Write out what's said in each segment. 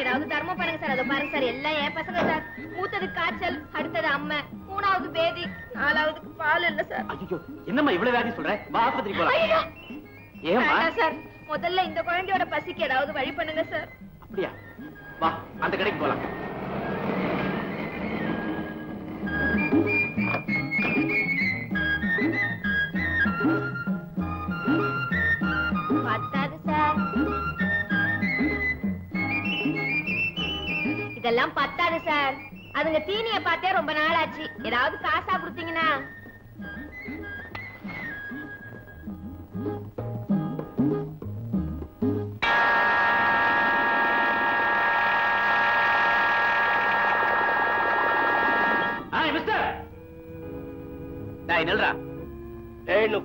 ஏதாவது தர்மம் பண்ணுங்க சார். அதை பாருங்க சார், எல்லாம் என் பசங்க சார். மூத்தது காய்ச்சல், அடுத்தது அம்மை, 3வது பேதி, 4வதுக்கு பால் இல்ல சார். ஐயோ, என்னம்மா இவ்வளவு வியாதி சொல்ற? வா ஆஸ்பத்திரிக்கு போலாம். ஏம்மா சார், முதல்ல இந்த குழந்தையோட பசிக்கு ஏதாவது வழி பண்ணுங்க சார். அப்படியா? வா அந்த கடைக்கு போலாம். பத்தாது சார், இதெல்லாம் பத்தாது சார். அதுங்க தீனிய பார்த்தே ரொம்ப நாள் ஆச்சு. ஏதாவது காசா கொடுத்தீங்கன்னா.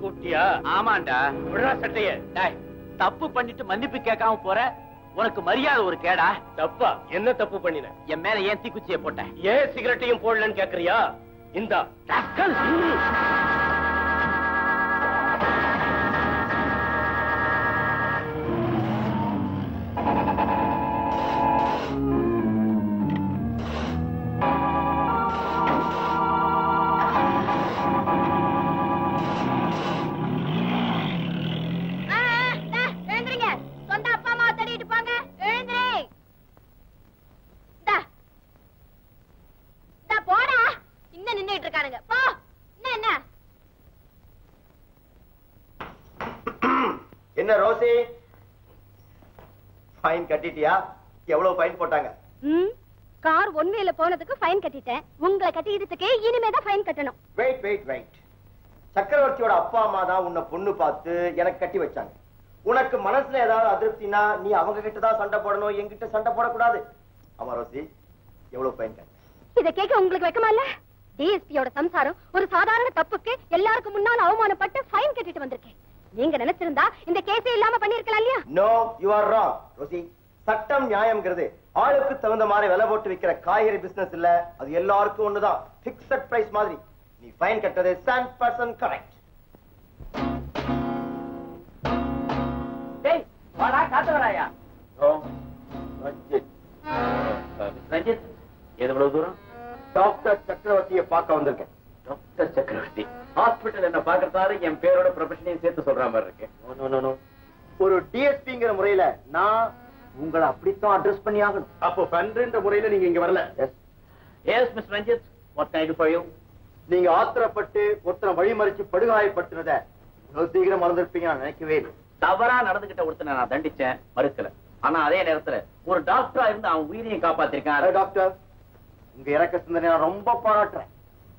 கூப்பிட்டியா? ஆமாண்டா. சட்டைய தப்பு பண்ணிட்டு மன்னிப்பு கேட்காம போற, உனக்கு மரியாதை ஒரு கேடா? தப்பா? என்ன தப்பு பண்ணின? என் மேல ஏன் தீக்குச்சியை போட்டேன்? ஏன் சிகரெட்டையும் போடலன்னு கேக்குறியா? இந்தா. என்ன ரோசி, ஃபைன் கட்டிட்டியா? எவ்வளவு ஃபைன் போட்டாங்க? கார் ஒன்வேல போனதுக்கு ஃபைன் கட்டிட்டேன். உங்களை கட்டிக்கிறதுக்கு இனிமேதான் ஃபைன் கட்டணும். Wait wait wait. சக்கரவர்த்தியோட அப்பா அம்மா தான் உன்னை பொண்ணு பார்த்து எனக்கு கட்டி வச்சாங்க. உனக்கு மனசுல ஏதாவது அதிருப்தினா நீ அவங்க கிட்ட தான் சண்டை போடணும், என்கிட்ட சண்டை போடக்கூடாது. ஆமா ரோசி, எவ்வளவு ஃபைன் கட்ட? இத கேட்க உங்களுக்கு வெக்கமா இல்ல? டிஎஸ்பியோட சம்சாரம் ஒரு சாதாரண தப்புக்கு எல்லாருக்கும் முன்னால அவமானப்பட்டு ஃபைன் கட்டிட்டு வந்திருக்கேன். நீங்க நினைச்சிருந்தா இந்த கேஸே இல்லாம பண்ணிருக்கலாம் இல்லையா? No, you are wrong Rosie. சட்டம் நியாயம்ங்கிறது ஆளுக்கு தகுந்த மாதிரி விலை போட்டு விக்கிற காய்கறி பிசினஸ் இல்ல. அது எல்லாருக்கும் ஒண்ணுதான், பிக்ஸட் பிரைஸ் மாதிரி. நீ ஃபைன் கட்டது 100% கரெக்ட். டேய் வாடா, காத்து வராயா? ரஞ்சித், எவ்வளவு தூரம்? டாக்டர் சக்கரவர்த்தியை பார்க்க வந்திருக்கேன். டாக்டர் சக்கரவர்த்தி ஹாஸ்பிடல் என்ன பாக்குறதாரு என் பேரோட ப்ரொஃபஷனையும் சேர்த்து சொல்ற மாதிரி இருக்கு. ஒரு டிஎஸ்பிங்கிற முறையில நான் உங்களை அப்படித்தான் அட்ரஸ் பண்ணி ஆகணும். அப்போ பண்ற முறையில நீங்க இங்க வரல? Yes mister Ranjith, what can I do for you? நீங்க ஆத்திரப்பட்டு ஒருத்தனை வழிமறிச்சு படுகாயப்படுத்தினத சீக்கிரம் மறந்துருப்பீங்க நான் நினைக்கவே இல்லை. தவறா நடந்துகிட்ட ஒருத்தனை நான் தண்டிச்சேன், மறுக்கல. ஆனா அதே நேரத்துல ஒரு டாக்டரா இருந்து அவன் உயிரையும் காப்பாத்திருக்கான். டாக்டர், உங்க இறக்க சிந்தனை நான் ரொம்ப பாராட்டுறேன்.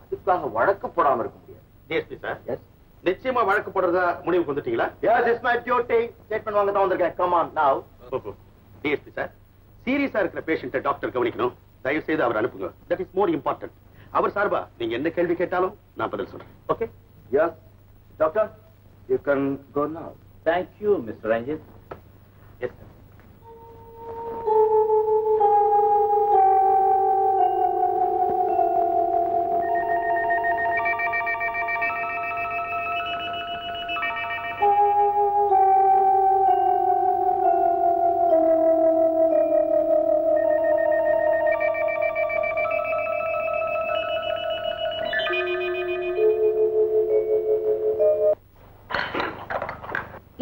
அதுக்காக வழக்கு போடாம இருக்க முடியாது. டிஎஸ்பி சார், எஸ் நிச்சயமா வழக்கு போடுறதா முடிவுக்கு வந்துட்டீங்களா? Yes, it's my duty. Statement வாங்க தான் வந்திருக்கேன். Come on now. DSP sir, சீரியஸா இருக்கிற பேஷண்ட்டை டாக்டர் கவனிக்கணும். தயவு செய்து அவர் அனுப்புங்க. That is more important. அவர் சார்பா நீங்க என்ன கேள்வி கேட்டாலும் நான் பதில் சொல்றேன். Okay? Yes doctor, you can go now. Thank you mister Ranjith. Yes sir.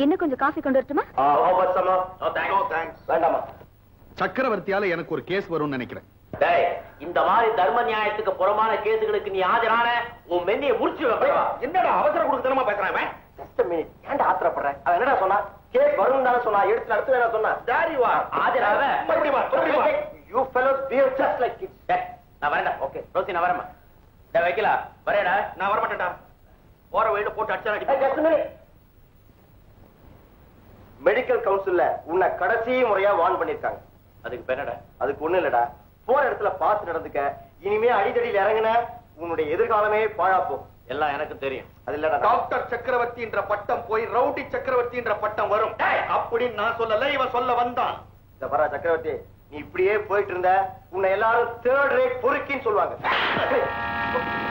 இன்னும் கொஞ்சம் காஃபி கொண்டு வரட்டுமா? வேண்டாமா? சக்கரவர்த்தியால எனக்கு ஒரு கேஸ் வரும்னு நினைக்கிறேன். இந்த மாதிரி தர்ம நியாயத்துக்கு புறமான கேஸுகளுக்கு நீ ஆஜரான உன் மென்னியை முடிச்சு வைப்பா. என்னடா அவசர கொடுத்தனமா பேசுறான்? Just a minute. ஏன்டா ஆத்திரப்படுற? அவன் என்னடா சொன்னா? கேஸ் வரும்னு தான சொன்னா, எடுத்து நடத்து வேணா சொன்னா. சாரி வா ஆஜராவ மறுபடியும் வா. You fellows behave just like kids. நான் வரேன்டா. ஓகே ரோசி, நான் வரேம்மா. டேய் வைக்கலா, வரேடா. நான் வர மாட்டேன்டா. போற வழியில போட்டு அடிச்சா. மெடிக்கல் கவுன்சில்ல உன்னை கடைசி முறையா வார்ன் பண்ணிருக்காங்க. அதுக்கு பேரடா? அதுக்கு ஒண்ணு இல்லடா, போற இடத்துல பார்த்து நடந்துக்க. இனிமே அடிதடியில் இறங்குன உன்னுடைய எதிர்காலமே பாழாப்போம். எல்லாம் எனக்கு தெரியும். அது இல்லடா, டாக்டர் சக்கரவர்த்தி என்ற பட்டம் போய் ரவுடி சக்கரவர்த்தி என்ற பட்டம் வரும் அப்படின்னு நான் சொல்லல, இவன் சொல்ல வந்தான். இந்த பரா சக்கரவர்த்தி, நீ இப்படியே போயிட்டு இருந்த உன்னை எல்லாரும் தேர்ட் ரேட் பொறுக்கின்னு சொல்லுவாங்க.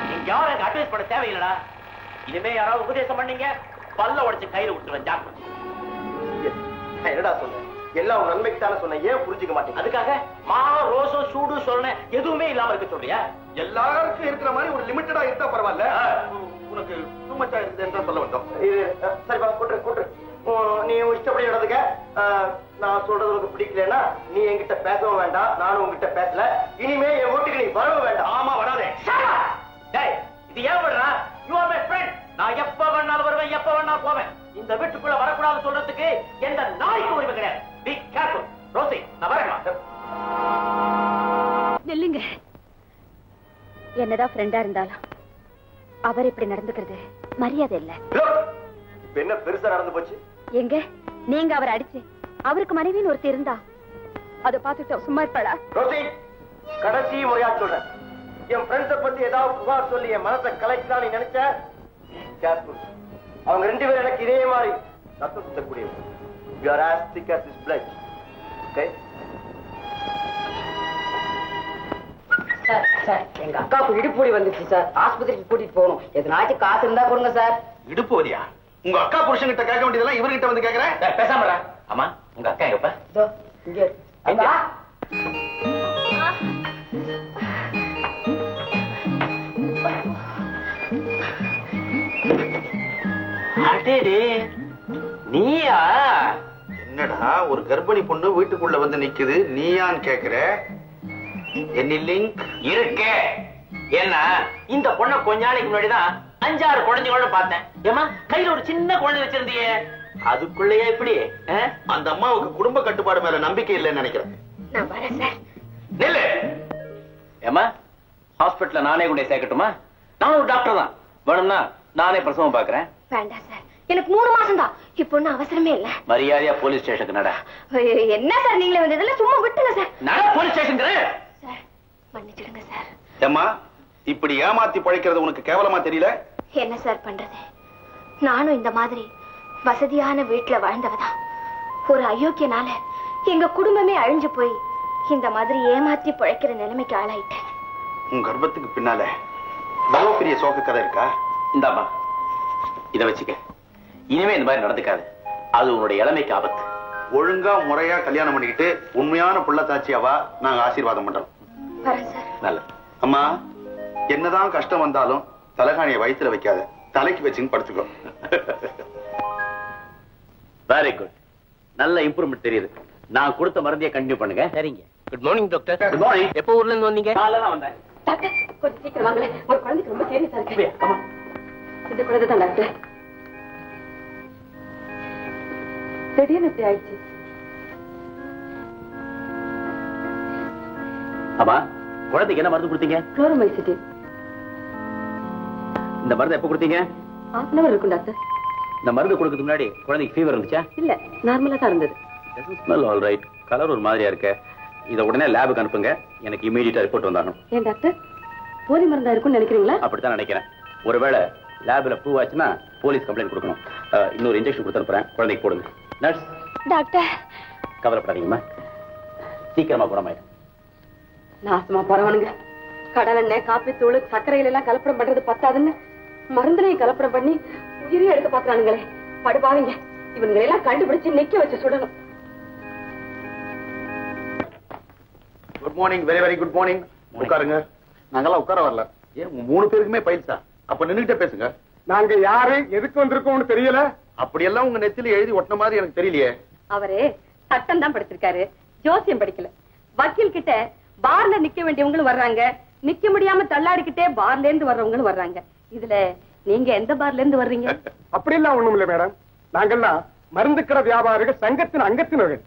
நீங்க யாரும் எனக்கு அட்வைஸ் பண்ண தேவையில்லடா. இனிமே யாராவது உபதேசம் பண்ணீங்க பல்ல உடைச்சு கையில விட்டுருவேன். ஜாக்கிரதை. என்னடா சொல்ற? எல்லாம் உன் நன்மைக்கு தானே சொன்னேன், ஏன் புரிஞ்சுக்க மாட்டேங்க? அதுக்காக மாவம் ரோசம் சூடு சொன்னேன் எதுவுமே இல்லாம இருக்க சொல்றியா? எல்லாருக்கும் இருக்கிற மாதிரி ஒரு லிமிட்டடா இருந்தா பரவாயில்ல. உனக்கு டூ மச்சா இருக்குதுன்னு சொல்ல வந்தோம். இது சரிப்பா, கூட்டு நீ இஷ்டப்படி நடந்துக்க. நான் சொல்றது உனக்கு பிடிக்கலன்னா நீ என்கிட்ட பேசவும் வேண்டாம், நானும் உங்ககிட்ட பேசல. இனிமே என் வீட்டுக்கு நீ வரவும் வேண்டாம். ஆமா, வராதே. இது ஏன் விடுறா? You are my friend. நான் எப்ப வேணாலும் வருவேன், எப்ப வேணாலும் போவேன். இந்த வீட்டுக்குள்ள வரக்கூடாது சொல்றதுக்கு எந்த நாய்க்கு உரிமை கிடையாது. Be careful. ரோசி, நான் வரேன். நில்லுங்க. என்னதான் ஃப்ரெண்டா இருந்தாலும் அவர் இப்படி நடந்துக்கிறது மரியாதை இல்ல. இப்ப என்ன பெருசா நடந்து போச்சு? எங்க நீங்க அவரை அடிச்சு அவருக்கு மனைவின்னு ஒருத்தர் இருந்தா அதை பார்த்துட்டு சும்மா இருப்பாளா? ரோசி, கடைசி முறையா சொல்றேன், என் ஃப்ரெண்ட்ஸ பத்தி ஏதாவது புகார் சொல்லி என் மனசை கலைக்கலாம் நீ நினைச்ச, அவங்க 2 பேரும் எனக்கு இதே மாதிரி ரத்தம் சுத்தக்கூடியவங்க. You are as thick as this blood. Okay? Sir, எங்க அக்காவுக்கு இடுப்பு வலி வந்துச்சு சார். ஆஸ்பத்திரிக்கு கூட்டிட்டு போகணும். எதனாச்சும் காசு இருந்தா கொடுங்க சார். இடுப்பு வலியா? உங்க அக்கா புருஷன் கிட்ட கேட்க வேண்டியதெல்லாம் இவர்கிட்ட வந்து கேக்குறேன். பேசாம. ஆமா, உங்க அக்கா எங்கப்பா? இதோ இங்க இருக்கு. அக்கா, அடேடே, நீயா? என்னடா ஒரு கர்ப்பிணி பொண்ணு வீட்டுக்குள்ள வந்து நிக்குது, நீயான்னு கேக்குற? என்ன லிங்க் இருக்கே. ஏன்னா இந்த பொண்ணை கொஞ்ச நாளைக்கு முன்னாடிதான் 5-6 குழந்தைகளோட பார்த்தேன். ஏமா, கையில ஒரு சின்ன குழந்தை வச்சிருந்தியே, அதுக்குள்ளேயே இப்படி? அந்த அம்மாவுக்கு குடும்ப கட்டுப்பாடு மேல நம்பிக்கை இல்லைன்னு நினைக்கிறேன். நான் வரேன் சார். நில்லு. ஏமா, ஹாஸ்பிட்டல்ல நானே கொண்டு சேர்க்கட்டுமா? நான் ஒரு டாக்டர் தான், வேணும்னா நானே பிரசவம் பாக்குறேன். வேண்டாம் சார், எனக்கு 3 மாசம் தான். இப்போ ஒன்னும் அவசரமே இல்ல. மரியாதையா போலீஸ் ஸ்டேஷனுக்கு நட. என்ன சார் நீங்களே வந்து இதெல்லாம் சும்மா விட்டுங்க சார். நட போலீஸ் ஸ்டேஷனுக்கு. சார் மன்னிச்சிடுங்க சார். ஏம்மா, இப்படி ஏமாத்தி பழைக்கிறது உனக்கு கேவலமா தெரியல? என்ன சார் பண்றது, நானும் இந்த மாதிரி வசதியான வீட்டுல வாழ்ந்தவதான். ஒரு அயோக்கியனால எங்க குடும்பமே அழிஞ்சு போய் இந்த மாதிரி ஏமாத்தி பழைக்கிற நிலைமைக்கு ஆளாயிட்டேன். உன் கர்ப்பத்துக்கு பின்னால இவ்வளவு பெரிய சோக கதை இருக்கா? இந்தாமா, இத வச்சுக்க. இனிமே இந்த மாதிரி நடந்துக்காது, அது உன்னுடைய இளமைக்கு ஆபத்து. ஒழுங்கா முறையா கல்யாணம் பண்ணிக்கிட்டு உண்மையான புள்ளத்தாச்சியாவா நாங்க ஆசீர்வாதம் பண்றோம். வரேன் சார். நல்ல அம்மா, என்னதான் கஷ்டம் வந்தாலும் தலகாணியை வயித்துல வைக்காத, தலைக்கு வச்சுன்னு படுத்துக்கோ. வெரி குட், நல்ல இம்ப்ரூவ்மெண்ட் தெரியுது. நான் கொடுத்த மருந்தைய கண்டினியூ பண்ணுங்க. சரிங்க. Good morning doctor. Good morning. எப்போ ஊர்ல இருந்து வந்தீங்க? காலைல தான் வந்தேன். டாக்டர் கொஞ்சம் சீக்கிரம் வாங்களேன், ஒரு குழந்தைக்கு ரொம்ப சீரியஸா இருக்கு. ஆமா, இந்த குழந்தை தான் டாக்டர். திடீர்னு இப்படி ஆயிடுச்சு. ஆமா, குழந்தைக்கு என்ன மருந்து கொடுத்தீங்க? குளோரோமைசிட்டி. இந்த மருந்து எப்ப கொடுத்தீங்க? ½ hour இருக்கும் டாக்டர். இந்த மருந்து கொடுக்கிறதுக்கு முன்னாடி குழந்தைக்கு ஃபீவர் இருந்துச்சா? இல்ல, நார்மலா தான் இருந்தது. Smell all right. கலர் ஒரு மாதிரியா இருக்கு. இத உடனே லேபுக்கு அனுப்புங்க, எனக்கு இமீடியட்டா ரிப்போர்ட் வந்தாகணும். ஏன் டாக்டர், போலி மருந்தா இருக்கும்னு நினைக்கிறீங்களா? அப்படித்தான் நினைக்கிறேன். ஒருவேளை லேப்ல ப்ரூவ் ஆச்சுன்னா போலீஸ் கம்ப்ளைண்ட் கொடுக்கணும். இன்னொரு இன்ஜெக்ஷன் கொடுத்து அனுப்புறேன், குழந்தைக்கு போடுங்க. நர்ஸ். டாக்டர். கவலைப்படாதீங்கம்மா, சீக்கிரமா குணமாயிடும். நாசமா பரவானுங்க. கடலெண்ணெய், காப்பி தூள், சர்க்கரையில எல்லாம் கலப்படம் பண்றது பத்தாதுன்னு மருந்துலையும் கலப்படம் பண்ணி உயிரையும் எடுக்க பாக்குறானுங்களே, படுபாவீங்க. இவங்களை எல்லாம் கண்டுபிடிச்சு நிக்க வச்சு சுடணும். Good morning. Very very good morning. உட்காருங்க. நாங்கெல்லாம் உட்கார வரல. ஏன் 3 பேருக்குமே பைல்ஸா? அப்ப நின்னுகிட்டே பேசுங்க. நாங்க யாரு, எதுக்கு வந்திருக்கோம்னு தெரியல. அப்படியெல்லாம் உங்க நெத்தில எழுதி ஒட்டின மாதிரி எனக்கு தெரியலையே. அவரு சட்டம் தான் படிச்சிருக்காரு, ஜோசியம் படிக்கல. வக்கீல் கிட்ட பார்ல நிக்க வேண்டியவங்களும் வர்றாங்க, நிக்க முடியாம தள்ளாடிக்கிட்டே பார்ல இருந்து வர்றவங்களும் வர்றாங்க. இதுல நீங்க எந்த பார்ல இருந்து வர்றீங்க? அப்படி எல்லாம் ஒண்ணும் இல்ல மேடம். நாங்கெல்லாம் மருந்து கடை வியாபாரிகள் சங்கத்தின் அங்கத்தினர்கள்.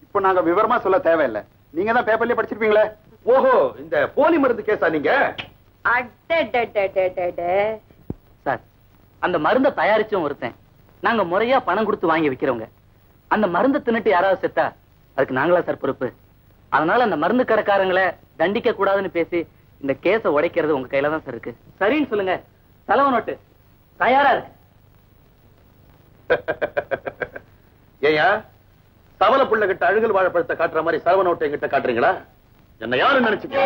இப்ப நாங்க விவரமா சொல்ல தேவையில்லை, நீங்க தான் பேப்பர்லயே படிச்சிருப்பீங்களே. ஓஹோ, இந்த போலி மருந்து கேஸா நீங்க? சார், அந்த மருந்தை தயாரிச்சும் ஒருத்தன், நாங்க முறையா பணம் கொடுத்து வாங்கி விக்கிறவங்க. அந்த மருந்து தின்னுட்டு யாராவது செத்தா அதுக்கு நாங்களா சார் பொறுப்பு? அதனால அந்த மருந்து கடைக்காரங்களை தண்டிக்க கூடாதுன்னு பேசி இந்த கேஸ உடைக்கிறது உங்க கையில தான் சார் இருக்கு. சரின்னு சொல்லுங்க. செலவு நோட்டு தயாரா இருக்கு. ஏயா, சவல புள்ள கிட்ட அழுகல் வாழைப்பழத்தை காட்டுற மாதிரி செலவு நோட்டை என்கிட்ட காட்டுறீங்களா? என்ன யாரு நினைச்சுக்க?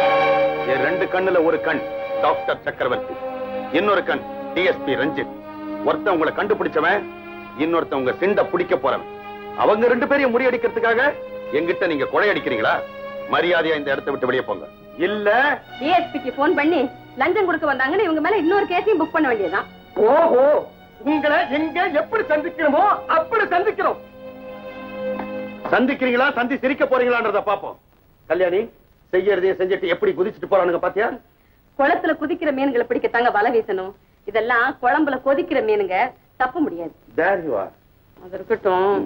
என் 2 கண்ணுல ஒரு கண் டாக்டர் சக்கரவர்த்தி, இன்னொரு கண் டிஎஸ்பி ரஞ்சித். ஒருத்தன் உங்களை கண்டுபிடிச்சவன், இன்னொருத்தன் உங்க சிண்ட பிடிக்க போறவன். அவங்க 2 பேரையும் முறியடிக்கிறதுக்காக என்கிட்ட நீங்க கொலையடிக்கிறீங்களா? மரியாதையா இந்த இடத்தை விட்டு வெளியே போங்க. இல்ல டிஎஸ்பிக்கு போன் பண்ணி லஞ்சம் கொடுக்க வந்தாங்கன்னு இவங்க மேல இன்னொரு கேஸையும் புக் பண்ண வேண்டியதுதான். ஓஹோ, உங்களை எங்க எப்படி சந்திக்கணுமோ அப்படி சந்திக்கிறோம். சந்திக்கிறீங்களா சந்தி சிரிக்க போறீங்களான்றத பாப்போம். கல்யாணி, செய்யறதையும் செஞ்சுட்டு எப்படி குதிச்சுட்டு போறானுங்க பாத்தியா? குளத்துல குதிக்கிற மீன்களை பிடிக்க தாங்க வலை வீசணும். இதெல்லாம் குழம்புல கொதிக்கிற மீனுங்க, தப்ப முடியாது. There you are. அது இருக்கட்டும்,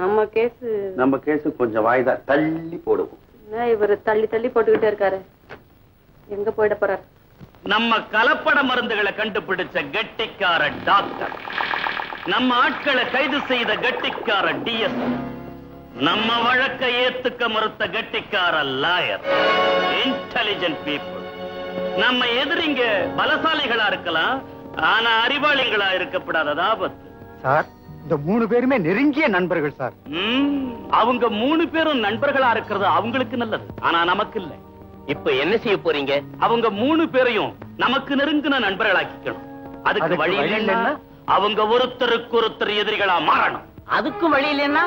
நம்ம கேஸ் கொஞ்சம் வாய்தா தள்ளி போடுவோம். இவரு தள்ளி தள்ளி போட்டுக்கிட்டே இருக்காரு. எங்க போயிட போறாரு? நம்ம கலப்பட மருந்துகளை கண்டுபிடிச்ச கெட்டிக்கார டாக்டர், நம்ம ஆட்களை கைது செய்த கெட்டிக்கார டிஎஸ், நம்ம வழக்கை ஏத்துக்க மறுத்த கெட்டிக்கார லாயர், இன்டெலிஜென்ட் பீப்புள். நம்ம எதிரிங்க பலசாலிகளா இருக்கலாம், ஆனா அறிவாளிகளா இருக்கப்படாத ஆபத்து. சார், இந்த 3 பேருமே நெருங்கிய நண்பர்கள் சார். அவங்க 3 பேரும் நண்பர்களா இருக்கிறது அவங்களுக்கு நல்லது, ஆனா நமக்கு இல்ல. இப்ப என்ன செய்ய போறீங்க? அவங்க 3 பேரையும் நமக்கு நெருங்கின நண்பர்களாக்கிக்கணும். அதுக்கு வழி இல்லைன்னா அவங்க ஒருத்தருக்கு ஒருத்தர் எதிரிகளா மாறணும். அதுக்கும் வழி இல்லைன்னா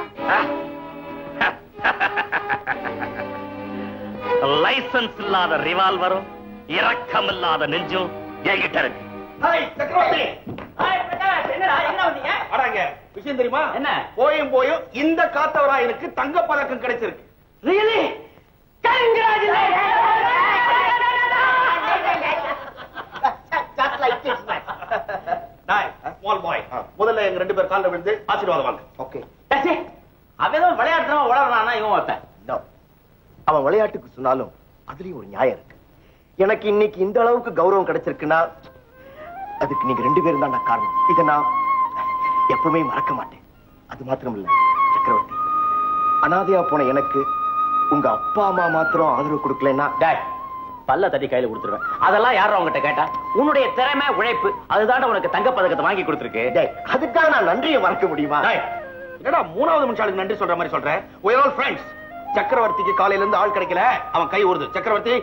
லைசன்ஸ் இல்லாத ரிவால்வரும் இரக்கம் இல்லாத நெஞ்சும் என்கிட்ட இருக்கு. விஷயம் தெரியுமா? என்ன? போயும் இந்த காத்தவராயனுக்கு தங்க பதக்கம் கிடைச்சிருக்கு. Really? முதல்ல எங்க 2 பேர் கால்ல விழுந்து ஆசீர்வாதம் வாங்க. ஓகே. அவன் விளையாட்டுறவன் வளர்றானா இவன் ஒருத்தன். அவன் விளையாட்டுக்கு சொன்னாலும் அதுலயும் ஒரு நியாயம் இருக்கு. எனக்கு இன்னைக்கு இந்த அளவுக்கு கௌரவம் கிடைச்சிருக்குன்னா அதுக்கு நீங்க 2 பேரும் தான் காரணம். இதை நான் எப்பவுமே மறக்க மாட்டேன். அது மாத்திரம் இல்ல சக்கரவர்த்தி, அனாதையா போன எனக்கு உங்க அப்பா அம்மா மாத்திரம் ஆதரவு கொடுக்கலன்னா பல்ல தட்டி கையில கொடுத்துருவேன். அதெல்லாம் யாரும் அவங்ககிட்ட கேட்டா? உன்னுடைய திறமை, உழைப்பு அதுதான் உனக்கு தங்க பதக்கத்தை வாங்கி கொடுத்துருக்கு. அதுக்காக நான் நன்றியை மறக்க முடியுமா? என்னடா 3வது மனுஷாளுக்கு நன்றி சொல்ற மாதிரி சொல்றேன். we are all friends. சக்கரவர்த்திக்கு காலையில இருந்து ஆள் கிடைக்கல, அவன் கை ஊறுது. சக்கரவர்த்தி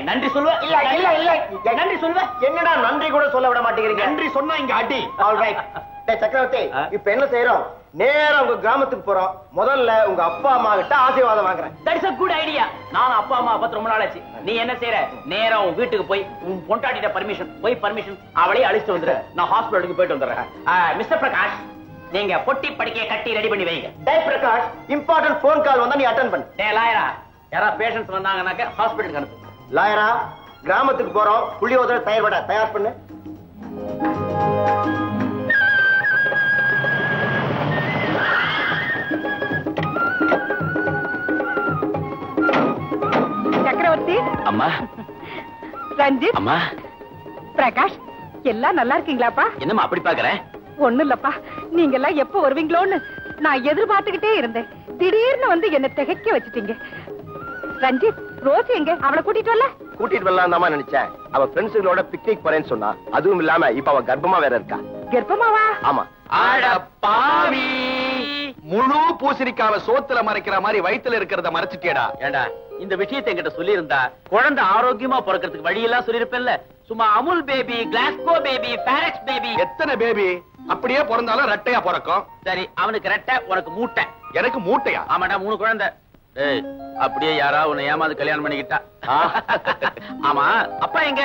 நன்றி சொல்லுவ? இல்ல நன்றி சொல்லுவ. என்னடா நன்றி கூட சொல்ல விட மாட்டேங்கிறீங்க? நன்றி சொன்னா இங்க அடி. All right. சக்கரவர்த்தி, இப்ப என்ன செய்யறோம்? நேரா உங்க கிராமத்துக்கு போறோம். முதல்ல உங்க அப்பா அம்மா கிட்ட ஆசீர்வாதம் வாங்குறேன். That's a good idea. நான் அப்பா அம்மா பார்த்து ரொம்ப நாள் ஆச்சு. நீ என்ன செய்யற? நேரா உன் வீட்டுக்கு போய் உன் பொண்டாட்டிட்ட பர்மிஷன் அவளே அழைச்சிட்டு வந்துரு. நான் ஹாஸ்பிடலுக்கு போயிட்டு வந்துடுறேன். மிஸ்டர் பிரகாஷ், நீங்க பொட்டி படிக்கையை கட்டி ரெடி பண்ணி வைங்க. டேய் பிரகாஷ், இம்பார்ட்டன்ட் போன் கால் வந்தா நீ அட்டெண்ட் பண்ணு. டேய் லாயரா, யாரா பேஷண்ட்ஸ் வந்தாங்கன்னாக்க ஹாஸ்பிடலுக்கு அனுப்பு. லாயரா, கிராமத்துக்கு போறோம். புள்ளியோதரை தயார் பண்ணு. சக்கரவர்த்தி அம்மா, ரஞ்சித், அம்மா, பிரகாஷ், எல்லாம் நல்லா இருக்கீங்களாப்பா? என்னம்மா அப்படி பாக்குற? ஒண்ணு இல்லப்பா, நீங்க எல்லாம் எப்ப வருவீங்களோன்னு நான் எதிர்பார்த்துக்கிட்டே இருந்தேன். திடீர்னு வந்து என்ன திகைக்க வச்சுட்டீங்க. ரஞ்சித், ரோஸ் எங்க? அவளை கூட்டிட்டு வரல? கூட்டிட்டு வரலாம் தான் நினைச்சேன். அவ ஃப்ரெண்ட்ஸுங்களோட பிக்னிக் போறேன்னு சொன்னா. அதுவும் இல்லாம இப்ப அவ கர்ப்பமா வேற இருக்கா. கர்ப்பமாவா? ஆமா. அட பாவி, முழு பூசணிக்காவ சோத்துல மறைக்கிற மாதிரி வயித்துல இருக்கிறத மறைச்சிட்டேடா. ஏண்டா, இந்த விஷயத்தை என்கிட்ட சொல்லி இருந்தா குழந்தை ஆரோக்கியமா பிறக்கிறதுக்கு வழி எல்லாம் சொல்லிருப்பேன்ல. சும்மா Amul baby, Glaxo baby, Farex baby. எத்தனை பேபி அப்படியே பிறந்தாலும் ரெட்டையா பிறக்கும். சரி, அவனுக்கு ரெட்டை, உனக்கு மூட்டை. எனக்கு மூட்டையா? ஆமாடா, 3 குழந்தை. ஏய், அப்படியே யாரா உன்னை ஏமாந்து கல்யாணம் பண்ணிக்கிட்டா? ஆமா, அப்பா எங்க?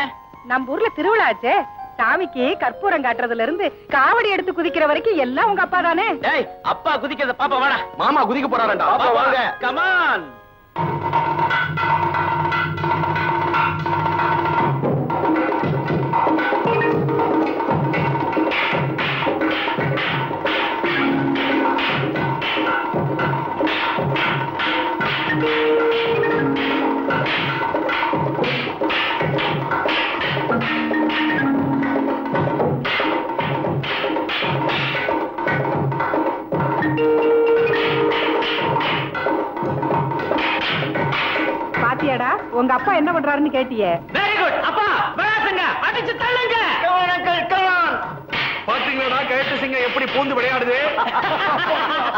நம்ம ஊர்ல திருவிழாச்சே. சாமிக்கு கற்பூரம் காட்டுறதுல இருந்து காவடி எடுத்து குதிக்கிற வரைக்கும் எல்லாம் உங்க அப்பா தானே. டேய், அப்பா குதிக்கிறத பாப்பா வாடா. மாமா குதிக்க போறாரண்டா. பாப்பா வாங்க. கமான். பாத்தியாடா, உங்க அப்பா என்ன பண்றாருன்னு கேட்டியே. Very good. அப்பா விளையாடுங்க, அடிச்சு தள்ளுங்க. பாத்தீங்களா கேட்டு சிங்க எப்படி பூந்து விளையாடுது?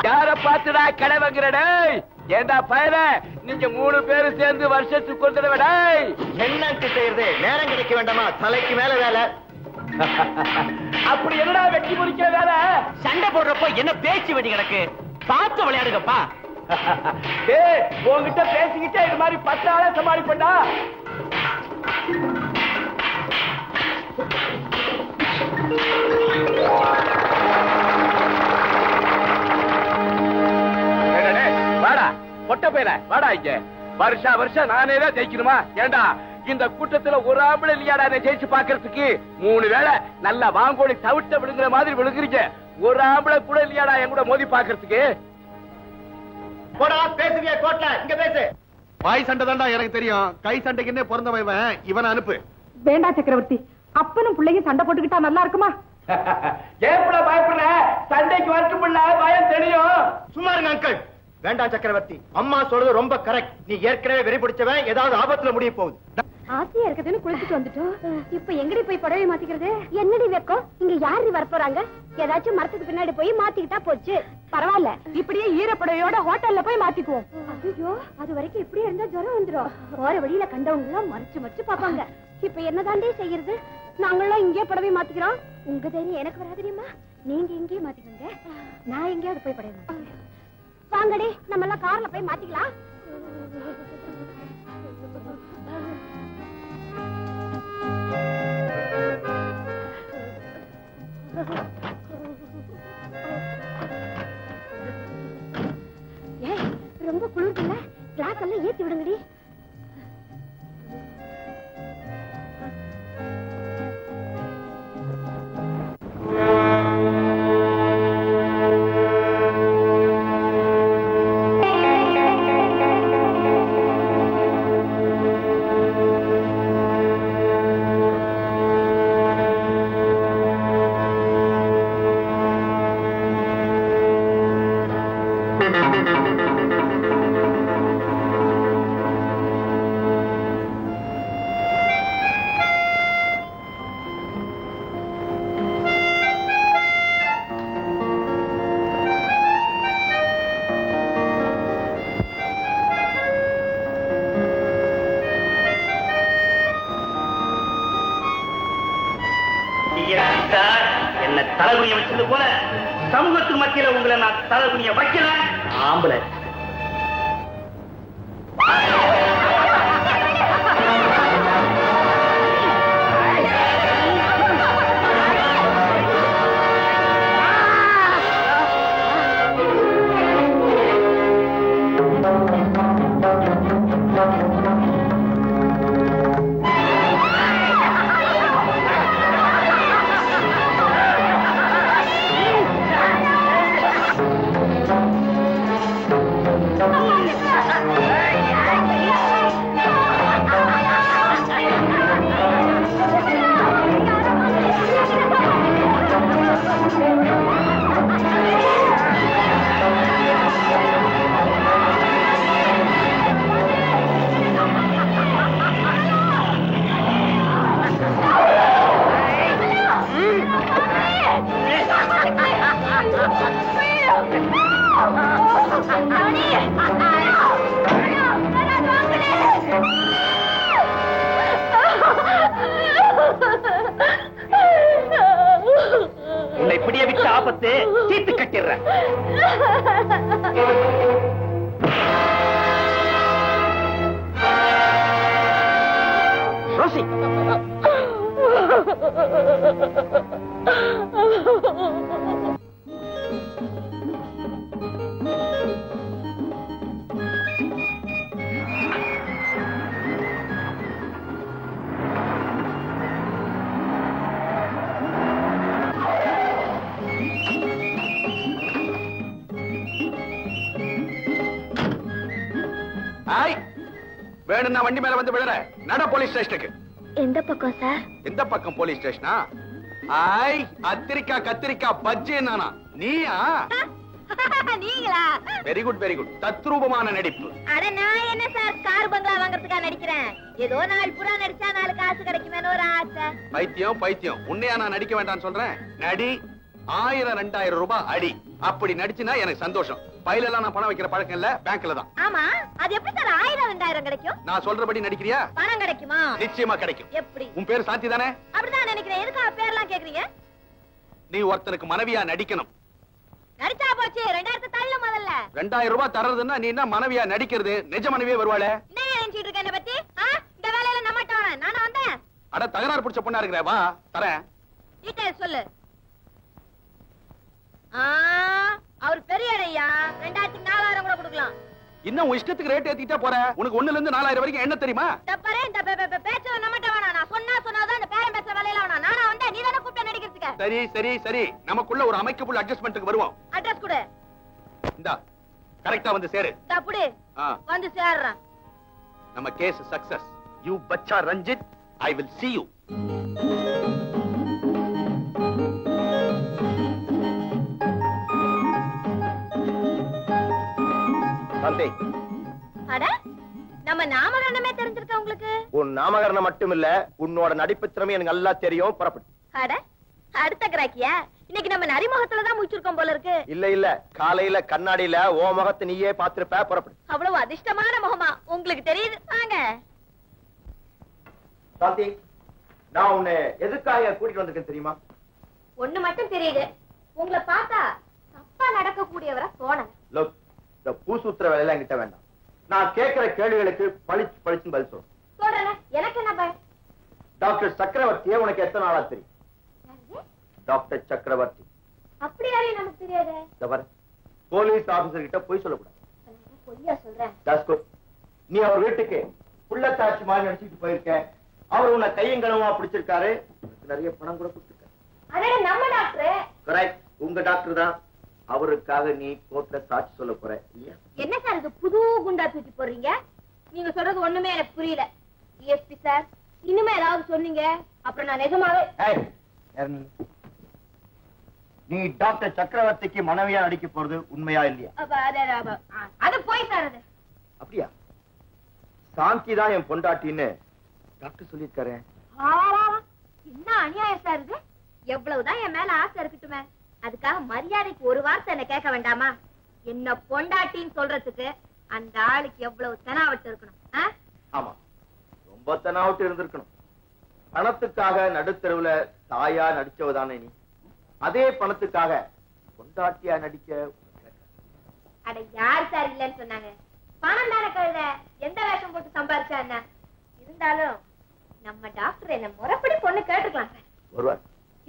யார பாத்துடா கடவங்கறடே? ஏண்டா பயல, நீங்க 3 பேரும் சேர்ந்து வருஷத்துக்கு ஒரு தடவை டேய் என்னக்கு செய்யறது? நேரம் கிடைக்க வேண்டாமா? தலைக்கு மேல வேலை. அப்படி என்னடா வெட்டி முடிக்கிற வேலை? சண்டை போடுறப்போ என்ன பேச்சு வெடி கிடக்கு? பார்த்து விளையாடுங்கப்பா. உங்ககிட்ட பேசிக்கிட்டே இது மாதிரி 10 ஆளை சமாளிப்பா. வாடா பொட்ட பேர வாடா. இங்க வருஷம் நானே தான் ஜெயிக்கணுமா? ஏண்டா இந்த கூட்டத்துல ஒரு ஆம்பளை இல்லையாடா ஜெயிச்சு பாக்குறதுக்கு? 3 வேளை நல்லா வாங்கோடி தவிட்ட விழுங்குற மாதிரி விழுங்குறீங்க. ஒரு ஆம்பளை கூட இல்லையாடா என் கூட மோதி பாக்குறதுக்கு? போடா பேசுறியா கோட்ல? இங்க பேசு. வாய் சண்டை தாண்டா எனக்கு தெரியும். கை சண்டைக்குன்னே பிறந்தவன் இவனை அனுப்பு. வேண்டா சக்கரவர்த்தி, அப்பனும் பிள்ளையும் சண்டை போட்டுக்கிட்டா நல்லா இருக்குமா? ஏப்பட பயப்பட சண்டைக்கு வரட்டு பிள்ளை பயம் தெரியும். சும்மா இருங்க அங்கிள். வேண்டாம் சக்கரவர்த்தி, அம்மா சொல்றது ரொம்ப கரெக்ட். நீ ஏற்கனவே வெறி பிடிச்சவன், ஏதாவது ஆபத்துல முடிய போகுது. ஆசையா இருக்குதுன்னு குளிச்சுட்டு வந்துட்டோம். இப்ப எங்கடி போய் புடவை மாத்திக்கிறது? என்னடி வெக்கம்? இங்க யாரு வர போறாங்க? ஏதாச்சும் மரத்துக்கு பின்னாடி போய் மாத்திக்கிட்டா போச்சு. பரவாயில்ல, இப்படியே ஈரப்படையோட ஹோட்டல்ல போய் மாத்திக்குவோம். ஐயோ, அது வரைக்கும் இப்படியே இருந்தா ஜுரம் வந்துரும். போற வழியில கண்டவங்க எல்லாம் மறைச்சு பாப்பாங்க. இப்ப என்னதாண்டே செய்யறது? நாங்களாம் இங்கே புடவை மாத்திக்கிறோம். உங்க தைரியம் எனக்கு வராதுமா. நீங்க இங்கே மாத்திக்கோங்க, நான் எங்கேயாவது போய் புடவை மாத்திக்கிறேன். வாங்கடி, நம்ம எல்லாம் கார்ல போய் மாத்திக்கலாம். ரொம்ப குளிர்ல கிளாஸ் எல்லாம் ஏத்தி விடுங்கடி. என்ன தலைகுனிய வச்சது போல சமூகத்துக்கு மத்தியில உங்களை நான் தலைகுனிய வைக்கல. ஆம்பளை உன்னை இப்படியே விட்டு ஆபத்து தீர்த்து கட்டிடுறேன். ரோசி, வேணும்னா வண்டி மேல வந்து விடுற. நட போலீஸ் ஸ்டேஷனுக்கு. எந்த பக்கம் சார்? எந்த பக்கம் போலீஸ் ஸ்டேஷனா? ஆய், கத்திரிக்காய் பஜ்ஜி நானா? நீயா? நீங்களா? Very good very good. தத்ரூபமான நடிப்பு. அட நான் என்ன சார் கார் பங்களா வாங்குறதுக்கா நடிக்கிறேன். ஏதோ நாள் புறா நடிச்சா 4 காசு கிடைக்குமேன்னு ஒரு ஆசை. பைத்தியம். உன்னையா நான் நடிக்க வேண்டாம்னு சொல்றேன். நடி. 1000-2000 ரூபாய் அடி. அப்படி நடிச்சுனா எனக்கு சந்தோஷம். பையில எல்லாம் நான் பணம் வைக்கிற பழக்கம் இல்ல, பேங்க்ல தான். ஆமா, அது எப்படி சார் 1000-2000 கிடைக்கும்? நான் சொல்றபடி நடிக்கிறியா? பணம் கிடைக்குமா? நிச்சயமா கிடைக்கும். எப்படி? உன் பேர் சாந்தி தானே? அப்படிதான் நினைக்கிறேன். எதுக்கு பேர்லாம் கேக்குறீங்க? நீ ஒருத்தனுக்கு மனைவியா நடிக்கணும். நடிச்சா போச்சு. 2000 தள்ளு முதல்ல. 2000 ரூபாய் தர்றதுன்னா நீ என்ன மனைவியா நடிக்கிறது? நிஜ மனைவியே வருவாளே. என்ன நினைச்சிட்டு இருக்க என்ன பத்தி? இந்த வேலையில நம்மட்டவன நானா வந்தேன்? அட தகராறு பிடிச்ச பொண்ணா இருக்கிற, வா தரேன். டீடைல் சொல்லு. அவர் பெரிய ஐயா 2400 கூட கொடுக்கலாம். இன்னும் உன் இஷ்டத்துக்கு ரேட் ஏத்திட்டே போற. உனக்கு 1ல இருந்து 4000 வரைக்கும் என்ன தெரியுமா? தப்பரே இந்த பேச்ச நம்மட்டவன நான் சொன்னாதான் அந்த பேரம் பேச வேலையில அவனா நானா வந்தேன். நீ தான கூப்பிட்ட நடிக்கிறதுக்கு. சரி சரி சரி, நமக்குள்ள ஒரு அமைக்கபுல் அட்ஜஸ்ட்மென்ட்க்கு வருவோம். அட்ரஸ் கொடு. இந்தா கரெக்ட்டா வந்து சேரு. தப்புடி வந்து சேர்றேன். நம்ம case success. You Bachcha Ranjith, I will see you. சாந்தி, அட நம்ம நாமகரணமே தெரிஞ்சிருக்க உங்களுக்கு? உன் நாமகரணம் மட்டும் இல்ல, உன்னோட நடிப்பு திறமை எனக்கு நல்லா தெரியும். புறப்படு. அட அடுத்த கிராக்கியா? இன்னைக்கு நம்ம நரிமுகத்துல தான் முடிச்சிருக்கோம் போல இருக்கு. இல்ல இல்ல, காலையில கண்ணாடியில ஓ முகத்தை நீயே பாத்திருப்ப. புறப்படு. அவ்வளவு அதிர்ஷ்டமான முகமா உங்களுக்கு தெரியுது? வாங்க. சாந்தி, நான் உன்னை எதுக்காக கூட்டிட்டு வந்திருக்கேன் தெரியுமா? ஒண்ணு மட்டும் தெரியுது, உங்களை பார்த்தா தப்பா நடக்கக்கூடியவரை தோணல. லோக், இந்த பூசூத்திர வேலையில என்கிட்ட வேண்டாம். நான் கேட்கிற கேள்விகளுக்கு பளிச்சு பளிச்சுன்னு பதில் சொல்லு. சொல்றேன், எனக்கு என்ன பயம்? டாக்டர் சக்கரவர்த்தியே உனக்கு எத்தனை நாளா தெரியும்? டாக்டர் சக்கரவர்த்தி அப்படி யாரையும் நமக்கு தெரியாது. போலீஸ் ஆபீசர் கிட்ட போய் சொல்லக்கூடாது. பொய்யா சொல்றேன். தாஸ்கோ, நீ அவர் வீட்டுக்கு புள்ளத்தாட்சி மாதிரி நடிச்சுட்டு போயிருக்க. அவர் உன்னை கையங்கலமா பிடிச்சிருக்காரு. நிறைய பணம் கூட கொடுத்திருக்காரு. அடே நம்ம டாக்டர். கரெக்ட், உங்க டாக்டர் தான். அவருக்காக நீ கோர்ட்ல சாட்சி சொல்ல போற இல்லையா? என்ன சார் இது புது குண்டா தூக்கி போடுறீங்க? நீங்க சொல்றது ஒண்ணுமே எனக்கு புரியல. டிஎஸ்பி சார், இனிமே ஏதாவது சொன்னீங்க அப்புறம் நான் நிஜமாவே. நீ டாக்டர் சக்கரவர்த்திக்கு மனைவியா நடிக்க போறது உண்மையா இல்லையா? அது போய் சார். அது அப்படியா? சாந்தி தான் என் பொண்டாட்டின்னு டாக்டர் சொல்லிருக்காரு. என்ன அநியாயம் சார் இது? எவ்வளவுதான் என் மேல ஆசை இருக்கட்டுமே, அதுக்காக மரியாதைக்கு ஒரு வார்த்தை என்ன கேட்க வேண்டாமா? என்ன பொண்டாட்டின்னு சொல்றதுக்கு அந்த ஆளுக்கு எவ்வளவு தெனாவட்டு இருக்கணும். ஆமா, ரொம்ப தெனாவட்டு இருந்திருக்கணும். பணத்துக்காக நடுத்தருவுல தாயா நடிச்சவதானே நீ. அதே பணத்துக்காக பொண்டாட்டியா நடிக்க. அட யார் சார் இல்லன்னு சொன்னாங்க? பணம் தானே கழுத, எந்த வேஷம் போட்டு சம்பாதிச்சா என்ன? இருந்தாலும் நம்ம டாக்டர் என்ன முறைப்படி பொண்ணு கேட்டுக்கலாம் சார். வருவார்.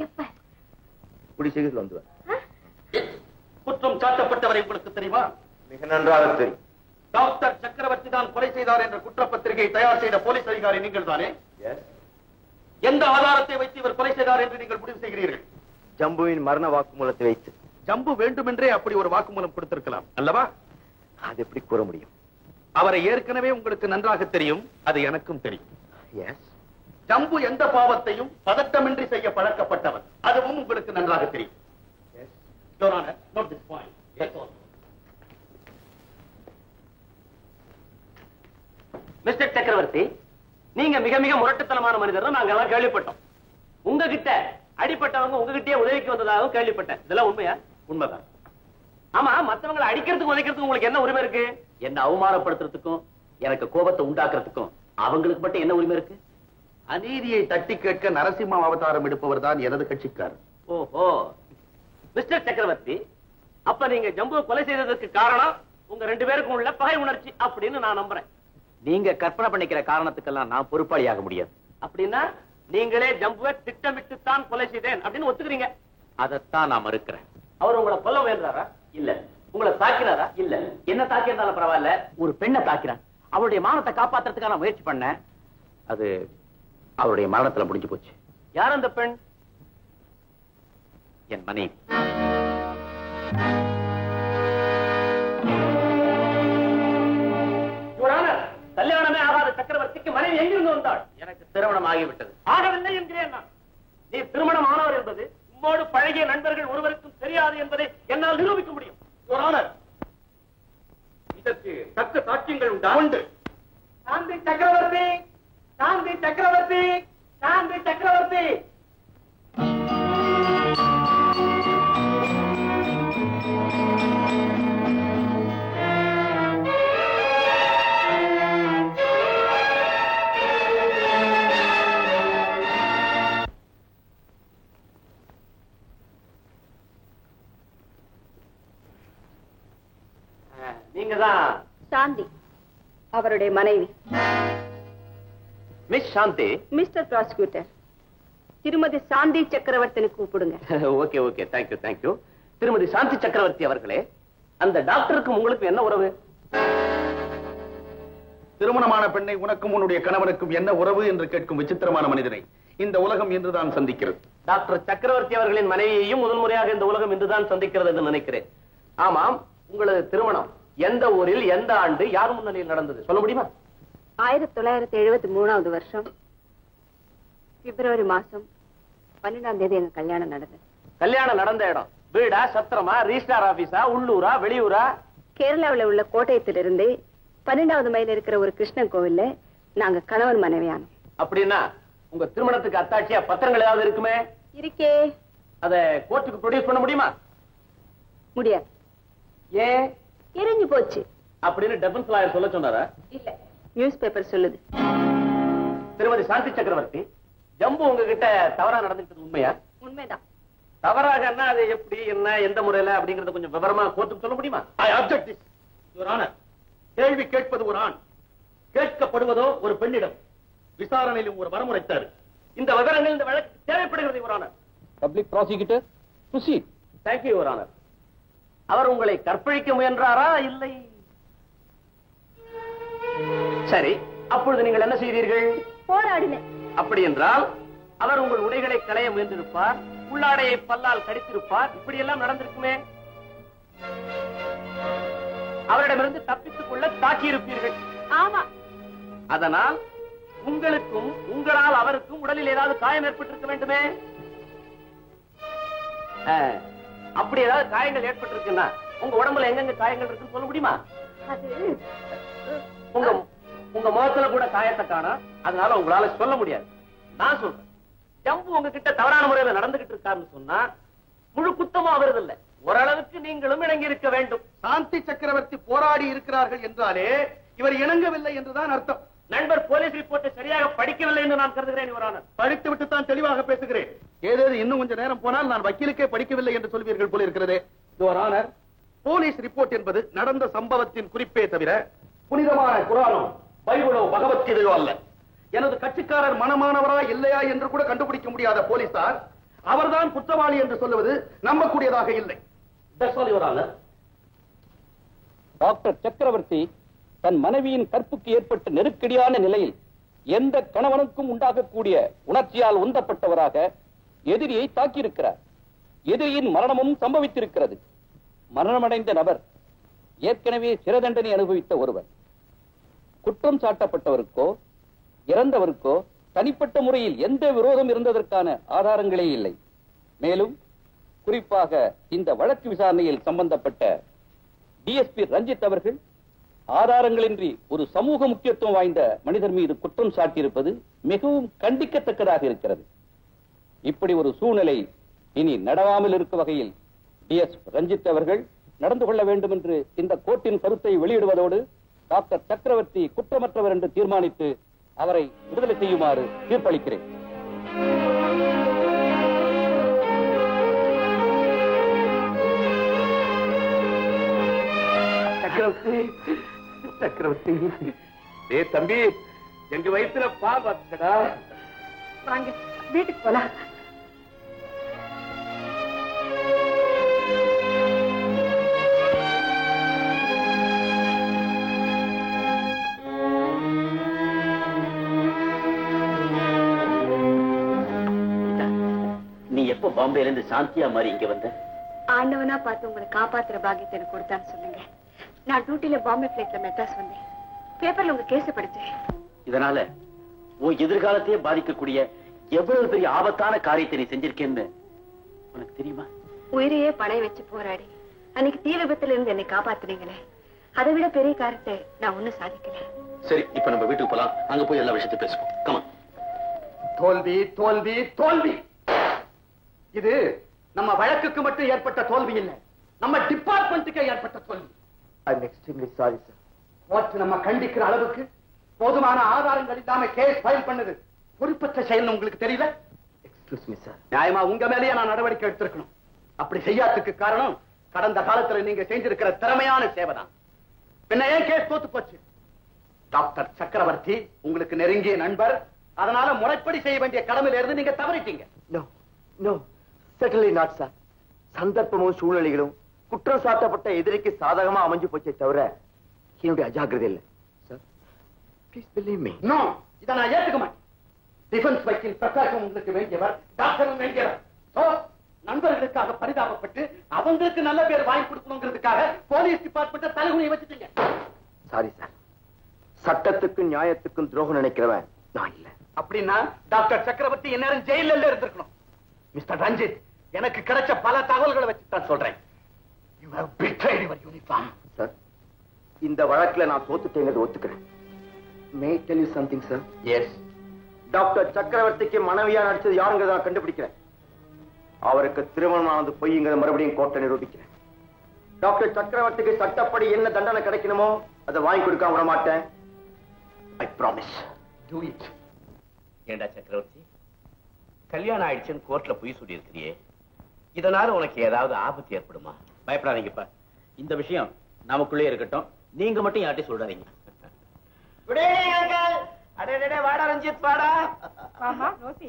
எப்ப? குடி சீக்கிரத்தில் வந்துவார். குற்றம் சாட்டப்பட்டவரை உங்களுக்கு தெரியுமா? மிக நன்றாக தெரியும். டாக்டர் சக்கரவர்த்தி தான் கொலை செய்தார் என்ற குற்றப்பத்திரிகை தயார் செய்த போலீஸ் அதிகாரி நீங்கள் தானே? எந்த ஆதாரத்தை வைத்து இவர் கொலை செய்தார் என்று நீங்கள் முடிவு செய்கிறீர்கள்? ஜம்புவின் மரண வாக்குமூலத்தை வைத்து. ஜம்பு வேண்டுமென்றே அப்படி ஒரு வாக்குமூலம் கொடுத்திருக்கலாம் அல்லவா? அது எப்படி கூற முடியும்? அவரை ஏற்கனவே உங்களுக்கு நன்றாக தெரியும், அது எனக்கும் தெரியும். எஸ், ஜம்பு எந்த பாவத்தையும் பதட்டமின்றி செய்ய பழக்கப்பட்டவர், அதுவும் உங்களுக்கு நன்றாக தெரியும். Your Honor, note this point. Yes, sir. Mister சக்கரவர்த்தி, நீங்க மிக மிக முரட்டுத்தனமான மனிதர் நாங்க எல்லாம் கேள்விப்பட்டோம். உங்ககிட்ட அடிப்பட்டவங்க உங்ககிட்டயே உதவிக்கு வந்ததாகவும் கேள்விப்பட்டேன். இதெல்லாம் உண்மையா? உண்மைதான். ஆமா, மத்தவங்களை அடிக்கிறதுக்கு உதைக்கிறதுக்கு உங்களுக்கு என்ன உரிமை இருக்கு? என்ன அவமானப்படுத்துறதுக்கும் எனக்கு கோபத்தை உண்டாக்குறதுக்கும் அவங்களுக்கு மட்டும் என்ன உரிமை இருக்கு? அநீதியை தட்டி கேட்க நரசிம்ம அவதாரம் எடுப்பவர் தான் எனது கட்சிக்காரர். ஓஹோ, மிஸ்டர் சக்கரவர்த்தி, அப்ப நீங்க ஜம்புவை கொலை செய்ததற்கு காரணம் உங்க 2 பேருக்கும் உள்ள பகை உணர்ச்சி அப்படின்னு நான் நம்புறேன். நீங்க கற்பனை பண்ணிக்கிற காரணத்துக்கெல்லாம் நான் பொறுப்பாளியாக முடியாது. அப்படின்னா நீங்களே ஜம்புவை திட்டமிட்டு தான் கொலை செய்தேன் அப்படின்னு ஒத்துக்கிறீங்க? அதைத்தான் நான் மறுக்கிறேன். அவர் உங்களை கொல்ல முயன்றாரா? இல்ல. உங்களை தாக்கினாரா? இல்ல. என்ன தாக்கியிருந்தாலும் பரவாயில்ல, ஒரு பெண்ணை தாக்கிறான். அவருடைய மானத்தை காப்பாத்துறதுக்கான முயற்சி பண்ணேன். அது அவருடைய மரணத்துல முடிஞ்சு போச்சு. யார் அந்த பெண்? என் மனைவி. கல்யாணமே ஆகாத சக்கரவர்த்திக்கு மனைவி எங்கிருந்து வந்தாள்? எனக்கு திருமணம் ஆகிவிட்டது. ஆகவில்லை என்கிறேன் நான். நீ திருமணம் ஆனவர் என்பது உம்மோடு பழகிய நண்பர்கள் ஒருவருக்கும் தெரியாது என்பதை என்னால் நிரூபிக்க முடியும். Your Honor, இதற்கு தக்க சாட்சியங்கள் உண்டா? உண்டு. சாந்தி சக்கரவர்த்தி, சாந்தி சக்கரவர்த்தி, சாந்தி சக்கரவர்த்தி. நீங்க தான் சாந்தி, அவருடைய மனைவி. மிஸ் சாந்தி. மிஸ்டர் ப்ராசிக்யூட்டர், திருமதி சாந்தி சக்கரவர்த்தின்னு கூப்பிடுங்க. Okay okay, thank you thank you. திருமதி சாந்தி சக்கரவர்த்தி அவர்களே, அந்த டாக்டருக்கும் உங்களுக்கு என்ன உறவு? திருமணமான பெண்ணை உனக்கும் உன்னுடைய கணவனுக்கும் என்ன உறவு என்று கேட்கும் விசித்திரமான மனிதனை இந்த உலகம் இன்றுதான் சந்திக்கிறது. டாக்டர் சக்கரவர்த்தி அவர்களின் மனைவியையும் முதல் முறையாக இந்த உலகம் இன்றுதான் சந்திக்கிறது என்று நினைக்கிறேன். ஆமாம், உங்களது திருமணம் எந்த ஊரில், எந்த ஆண்டு, யார் முன்னிலையில் நடந்தது சொல்ல முடியுமா? 1973 வருஷம் பிப்ரவரி மாசம் 12ஆம் தேதி எங்க கல்யாணம் நடந்தது. கல்யாணம் நடந்த இடம் வீடா, சத்திரமா, ரிஜிஸ்டார் ஆபீஸா, உள்ளூரா, வெளியூரா? கேரளாவில் உள்ள கோட்டயத்திலிருந்து 12வது மைல் இருக்கிற ஒரு கிருஷ்ணன் கோவில்ல நாங்க கணவன் மனைவியானோம். அப்படின்னா உங்க திருமணத்துக்கு அத்தாட்சியா பத்திரங்கள் ஏதாவது இருக்குமே? இருக்கே. அத கோர்ட்டுக்கு ப்ரொடியூஸ் பண்ண முடியுமா? முடியாது. ஏன்? எரிஞ்சு போச்சு அப்படின்னு டிஃபென்ஸ் லாயர் சொல்ல சொன்னாரா? இல்ல, நியூஸ் பேப்பர் சொல்லுது. திருமதி சாந்தி சக்கரவர்த்தி, ஜம்பு உங்ககிட்ட தவறா நடந்துக்கிட்டது உண்மையா? உண்மைதான். தவறாக அது எப்படி, என்ன, எந்த முறையில அப்படிங்கறத கொஞ்சம் விவரமா கோர்ட்டுக்கு சொல்ல முடியுமா? I object this, Your Honor. கேள்வி கேட்பது ஒரு ஆண், கேட்கப்படுவதோ ஒரு பெண்ணிடம். விசாரணையிலும் ஒரு வரமுறைத்தார். இந்த விவரங்கள் இந்த வழக்கு தேவைப்படுகிறது your honour. Public prosecutor, proceed. Thank you your honour. அவர் உங்களை கற்பழிக்க முயன்றாரா, இல்லை? சரி, அப்பொழுது நீங்கள் என்ன செய்தீர்கள்? போராடினேன். அப்படி என்றால் அவர் உங்கள் உடைகளை களைய முயன்றிருப்பார், உள்ளாடையை பல்லால் கடித்திருப்பார், இப்படி எல்லாம் நடந்திருக்குமே. அவரிடமிருந்து தப்பித்துக் கொள்ள தாக்கியிருப்பீர்கள். ஆமா. அதனால் உங்களுக்கும் உங்களால் அவருக்கும் உடலில் ஏதாவது காயம் ஏற்பட்டிருக்க வேண்டுமே. அப்படி ஏதாவது காயங்கள் ஏற்பட்டிருக்குன்னா உங்க உடம்புல எங்கெங்க காயங்கள் இருக்குன்னு சொல்ல முடியுமா? அது உங்க உங்க முகத்துல கூட காயத்தை காணோம், அதனால உங்களால சொல்ல முடியாது. நான் சொல்றேன், ஜம்பு உங்ககிட்ட தவறான முறையில நடந்துகிட்டு இருக்காருன்னு சொன்னா முழு குத்தமா வருது இல்ல, ஓரளவுக்கு நீங்களும் இணங்கி இருக்க வேண்டும். சாந்தி சக்கரவர்த்தி போராடி இருக்கிறார்கள் என்றாலே இவர் இணங்கவில்லை என்றுதான் அர்த்தம். நண்பர் போலீஸ் ரிப்போர்ட்டை சரியாக படிக்கவில்லை என்று நான் கருதுகிறேன் யுவர் ஆனர். படித்து விட்டு தான் தெளிவாக பேசுகிறேன். ஏதாவது இன்னும் கொஞ்சம் நேரம் போனால் நான் வக்கீலுக்கே படிக்கவில்லை என்று சொல்வீர்கள் போல இருக்கிறதே. யுவர் ஆனர், போலீஸ் ரிப்போர்ட் என்பது நடந்த சம்பவத்தின் குறிப்பே தவிர புனிதமான குரானோ, பைபிளோ, பகவத்கீதையோ அல்ல. எனது கட்சிக்காரர் மனமானவரா இல்லையா என்று கூட கண்டுபிடிக்க முடியாத போலீசார் அவர்தான் குற்றவாளி என்று சொல்லுவது நம்பக்கூடியதாக இல்லை. டாக்டர் சக்கரவர்த்தி தன் மனைவியின் கற்புக்கு ஏற்பட்ட நெருக்கடியான நிலையில் எந்த கணவனுக்கும் உண்டாகக்கூடிய உணர்ச்சியால் உந்தப்பட்டவராக எதிரியை தாக்கியிருக்கிறார். எதிரியின் மரணமும் சம்பவித்திருக்கிறது. மரணமடைந்த நபர் ஏற்கனவே சிறை தண்டனை அனுபவித்த ஒருவர். குற்றம் சாட்டப்பட்டவருக்கோ இறந்தவருக்கோ தனிப்பட்ட முறையில் எந்த விரோதம் இருந்ததற்கான ஆதாரங்களே இல்லை. மேலும் குறிப்பாக இந்த வழக்கு விசாரணையில் சம்பந்தப்பட்ட டிஎஸ்பி ரஞ்சித் அவர்கள் ஆதாரங்களின்றி ஒரு சமூக முக்கியத்துவம் வாய்ந்த மனிதர் மீது குற்றம் சாட்டியிருப்பது மிகவும் கண்டிக்கத்தக்கதாக இருக்கிறது. இப்படி ஒரு சூழ்நிலை இனி நடவாமல் இருக்கும் வகையில் டிஎஸ் ரஞ்சித் அவர்கள் நடந்து கொள்ள வேண்டும் என்று இந்த கோர்ட்டின் கருத்தை வெளியிடுவதோடு டாக்டர் சக்கரவர்த்தி குற்றமற்றவர் என்று தீர்மானித்து அவரை விடுதலை செய்யுமாறு தீர்ப்பளிக்கிறேன். சக்கரவர்த்தி, சக்கரவர்த்தி, ஏ தம்பி, எங்க வயிற்றுல பால் பார்த்துடா. வாங்க வீட்டுக்கு போலாம். நீ எப்போ பாம்பேல இருந்து சாந்தியா மாதிரி இங்க வந்த? ஆண்டவனா பார்த்து உங்களை காப்பாத்துற பாக்கியத்தை எனக்கு கொடுத்தான்னு சொல்லுங்க. நான் டியூட்டில பாம்பே பிளைட்ல மெட்ராஸ் வந்தேன். பேப்பர்ல உங்க கேஸ படிச்சேன். இதனால உன் எதிர்காலத்தையே பாதிக்கக்கூடிய எவ்வளவு பெரிய ஆபத்தான காரியத்தை நீ செஞ்சிருக்கேன்னு உனக்கு தெரியுமா? உயிரையே பணை வச்சு போராடி அன்னைக்கு தீ விபத்துல இருந்து என்னை காப்பாத்துனீங்களே, அதை விட பெரிய காரியத்தை நான் ஒண்ணும் சாதிக்கல. சரி, இப்ப நம்ம வீட்டுக்கு போலாம். அங்க போய் எல்லா விஷயத்தையும் பேசுவோம். கமா. தோல்வி தோல்வி தோல்வி. இது நம்ம வழக்குக்கு மட்டும் ஏற்பட்ட தோல்வி இல்லை, நம்ம டிபார்ட்மெண்ட்டுக்கே ஏற்பட்ட தோல்வி. I'm extremely sorry, sir. Court நம்ம கண்டிக்கிற அளவுக்கு போதுமான ஆதாரங்கள் இல்லாம கேஸ் ஃபைல் பண்ணுது பொறுப்பற்ற செயல் உங்களுக்கு தெரியல? Excuse me sir. நியாயமா உங்க மேலேயே நான் நடவடிக்கை எடுத்திருக்கணும். அப்படி செய்யாததுக்கு காரணம் கடந்த காலத்துல நீங்க செஞ்சிருக்கிற திறமையான சேவை தான். பின்ன ஏன் கேஸ் தோத்து போச்சு? டாக்டர் சக்கரவர்த்தி உங்களுக்கு நெருங்கிய நண்பர், அதனால முறைப்படி செய்ய வேண்டிய கடமையில இருந்து நீங்க தவறிட்டீங்க. No no certainly not sir. சந்தர்ப்பமும் சூழ்நிலைகளும் குற்றம் சாட்டப்பட்ட எதிரிக்கு சாதகமா அமைஞ்சு போச்சே தவிர என்னுடைய அஜாக்கிரதை இல்லை சார். Please believe me. நோ, இதை நான் ஏத்துக்க மாட்டேன். டிஃபென்ஸ் வக்கீல் பிரகாஷம் உங்களுக்கு வேண்டியவர், டாக்டரும் வேண்டியவர். நண்பர்களுக்காக பரிதாபப்பட்டு அவங்களுக்கு நல்ல பேர் வாங்கி கொடுக்கணுங்கிறதுக்காக போலீஸ் டிபார்ட்மெண்ட் தலைகுனியை வச்சுட்டீங்க. Sorry sir. சட்டத்துக்கும் நியாயத்துக்கும் துரோகம் நினைக்கிறவன் நான் இல்ல. அப்படின்னா டாக்டர் சக்கரவர்த்தி என்ன ஜெயில இருந்திருக்கணும். மிஸ்டர் ரஞ்சித், எனக்கு கிடைச்ச பல தகவல்களை வச்சு தான் சொல்றேன். You have betrayed your uniform. Sir, இந்த வழக்குல நான் தோத்துட்டேங்கிறது ஒத்துக்கிறேன். May I tell you something, sir? Yes. Doctor சக்கரவர்த்திக்கு மனைவியா நடிச்சது யாருங்கிறத நான் கண்டுபிடிக்கிறேன். அவருக்கு திருமணமானது பொய்ங்கிறத மறுபடியும் கோர்ட்டை நிரூபிக்கிறேன். டாக்டர் சக்கரவர்த்திக்கு சட்டப்படி என்ன தண்டனை கிடைக்கணுமோ அதை வாங்கி கொடுக்காம விட மாட்டேன். I promise. Do it. ஏண்டா சக்கரவர்த்தி, கல்யாணம் ஆயிடுச்சுன்னு கோர்ட்ல பொய் சொல்லி இருக்கிறியே, இதனால உனக்கு ஏதாவது ஆபத்து ஏற்படுமா? பயப்படாதீங்கப்பா, இந்த விஷயம் நமக்குள்ளே இருக்கட்டும். நீங்க மட்டும் யார்ட்டையும் சொல்றாதீங்க. வாடா ரஞ்சித், வாடா. ஆமா ரோசி,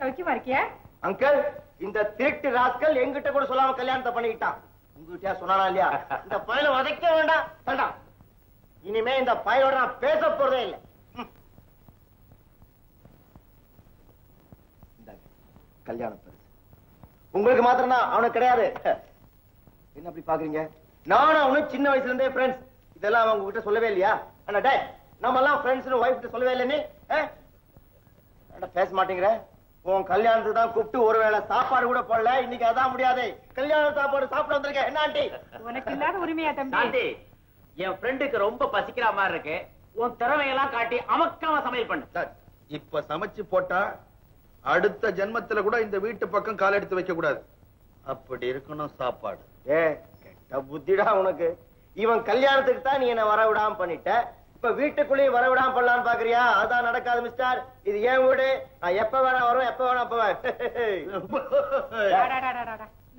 சௌக்கியமா இருக்கியா? அங்கிள், இந்த திருட்டு ராஸ்கல் எங்கிட்ட கூட சொல்லாம கல்யாணத்தை பண்ணிக்கிட்டான். உங்ககிட்ட சொன்னானா இல்லையா? இந்த பயலை உதைக்க வேண்டாம், வேண்டாம். இனிமே இந்த பயலோட நான் பேச போறதே இல்லை. கல்யாணம் பரிசு உங்களுக்கு மாத்திரம் தான், அவனுக்கு கிடையாது. என்ன அப்படி பாக்குறீங்க? நானும் அவனும் சின்ன வயசுல இருந்தே ஃப்ரெண்ட்ஸ். இதெல்லாம் அவங்க கிட்ட சொல்லவே இல்லையா? அண்ணா டே, நம்ம எல்லாம் ஃப்ரெண்ட்ஸ் வைஃப் கிட்ட சொல்லவே இல்லை. நீ பேச மாட்டேங்கிற. உன் கல்யாணத்துக்கு தான் கூப்பிட்டு ஒருவேளை சாப்பாடு கூட போடல. இன்னைக்கு அதான் முடியாது. கல்யாண சாப்பாடு சாப்பிட வந்திருக்கேன். என்ன ஆண்டி? உனக்கு இல்லாத உரிமையா தம்பி? என் ஃப்ரெண்டுக்கு ரொம்ப பசிக்கிற மாதிரி இருக்கு. உன் திறமையெல்லாம் காட்டி அமக்காம சமையல் பண்ணு. இப்ப சமைச்சு போட்டா அடுத்த ஜென்மத்துல கூட இந்த வீட்டு பக்கம் கால் எடுத்து வைக்க கூடாது. அப்படி இருக்கணும் சாப்பாடு. கெட்ட புத்திடா உனக்கு. இவன் கல்யாணத்துக்கு தான் நீ என்ன வர விடாம பண்ணிட்ட. இப்ப வீட்டுக்குள்ளேயே வர விடாம பண்ணலான்னு பாக்குறியா? அதான் நடக்காது மிஸ்டர். இது ஏன் வீடு. நான் எப்ப வேணா வரும், எப்ப வேணா போவேன்.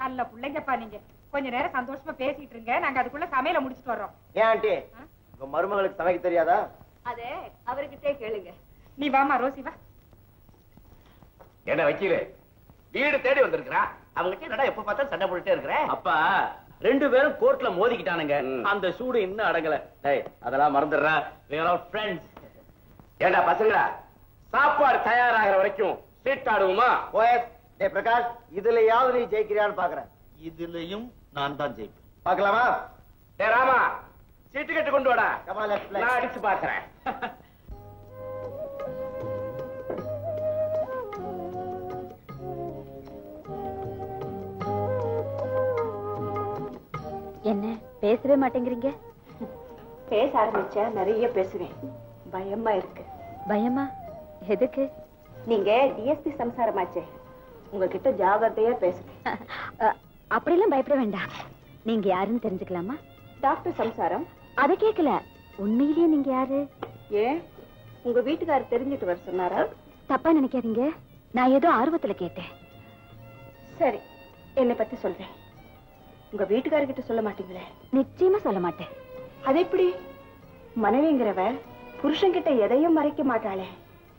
நல்ல பிள்ளைங்கப்பா நீங்க. கொஞ்ச நேரம் சந்தோஷமா பேசிட்டு இருங்க, நாங்க அதுக்குள்ள சமையல முடிச்சிட்டு வர்றோம். ஏன் ஆண்டி, உங்க மருமகளுக்கு சமைக்க தெரியாதா? அதே அவர்கிட்டே கேளுங்க. நீ வாமா ரோசி, வா. என்ன வக்கீல வீடு தேடி வந்திருக்கிறா, அவங்க என்னடா எப்ப பார்த்தா சண்டை போட்டுட்டே இருக்கிற? அப்பா, ரெண்டு பேரும் கோர்ட்ல மோதிக்கிட்டானுங்க. அந்த சூடு இன்னும் அடங்கல. டேய், அதெல்லாம் மறந்துடுறா. we are all friends. ஏண்டா பசங்களா, சாப்பாடு தயாராகிற வரைக்கும் சீட் ஆடுவோமா? ஓஎஸ். டேய் பிரகாஷ், இதுலயாவது நீ ஜெயிக்கிறியான்னு பாக்குறேன். இதுலயும் நான் தான் ஜெயிப்பேன். பாக்கலாமா? டேய் ராமா, சீட்டு கட்டு கொண்டு வாடா. Come on, let's play. நான் அடிச்சு பாக்குறேன். என்ன பேசவே மாட்டேங்கிறீங்க? பேச ஆரம்பிச்சா நிறைய பேசுவேன். பயமா இருக்கு. பயமா? எதுக்கு? நீங்க டிஎஸ்பி சம்சாரமாச்சே, உங்ககிட்ட ஜாகிரதையா பேசுறேன். அப்படிலாம் பயப்பட வேண்டாம். நீங்க யாருன்னு தெரிஞ்சுக்கலாமா? டாக்டர் சம்சாரம். அதை கேட்கல, உண்மையிலேயே நீங்க யாரு? ஏன், உங்க வீட்டுக்காரர் தெரிஞ்சுட்டு வர சொன்னாரா? தப்பா நினைக்காதீங்க, நான் ஏதோ ஆர்வத்துல கேட்டேன். சரி, என்னை பத்தி சொல்றேன். உங்க வீட்டுக்காரர்கிட்ட சொல்ல மாட்டீங்களே? நிச்சயமா சொல்ல மாட்டேன். அது எப்படி? மனைவிங்கிறவ புருஷன்கிட்ட எதையும் மறைக்க மாட்டாளே.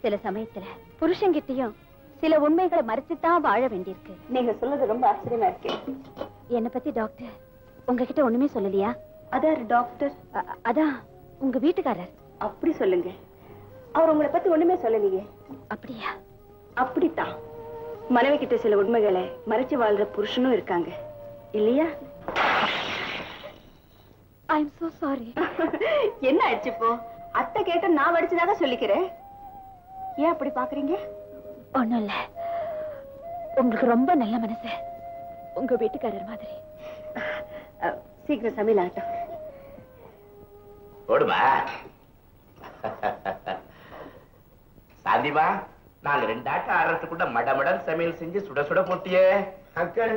சில சமயத்துல புருஷன்கிட்டயும் சில உண்மைகளை மறைச்சுதான் வாழ வேண்டியிருக்கு. நீங்க சொல்றது ரொம்ப ஆச்சரியமா இருக்கு. என்னை பத்தி டாக்டர் உங்ககிட்ட ஒண்ணுமே சொல்லலையா? அதாரு டாக்டர்? அதான் உங்க வீட்டுக்காரர். அப்படி சொல்லுங்க. அவர் உங்களை பத்தி ஒண்ணுமே சொல்லலையே. அப்படியா? அப்படித்தான். மனைவி கிட்ட சில உண்மைகளை மறைச்சு வாழ்ற புருஷனும் இருக்காங்க இல்லையா? I am so sorry. என்ன ஆச்சு இப்போ? அத்தை கேட்ட நான் வடிச்சதாக சொல்லிக்கிறேன். ஏன் அப்படி பாக்குறீங்க? ஒண்ணும் இல்ல, உங்களுக்கு ரொம்ப நல்ல மனசு, உங்க வீட்டுக்காரர் மாதிரி. சீக்கிரம் சமையல் ஆகட்டும். ஓடுமா சாந்திமா, நாங்க ரெண்டு ஆட்டம் ஆடுறதுக்குள்ள மடமடன் சமையல் செஞ்சு சுட சுட போட்டியே. அங்கிள்,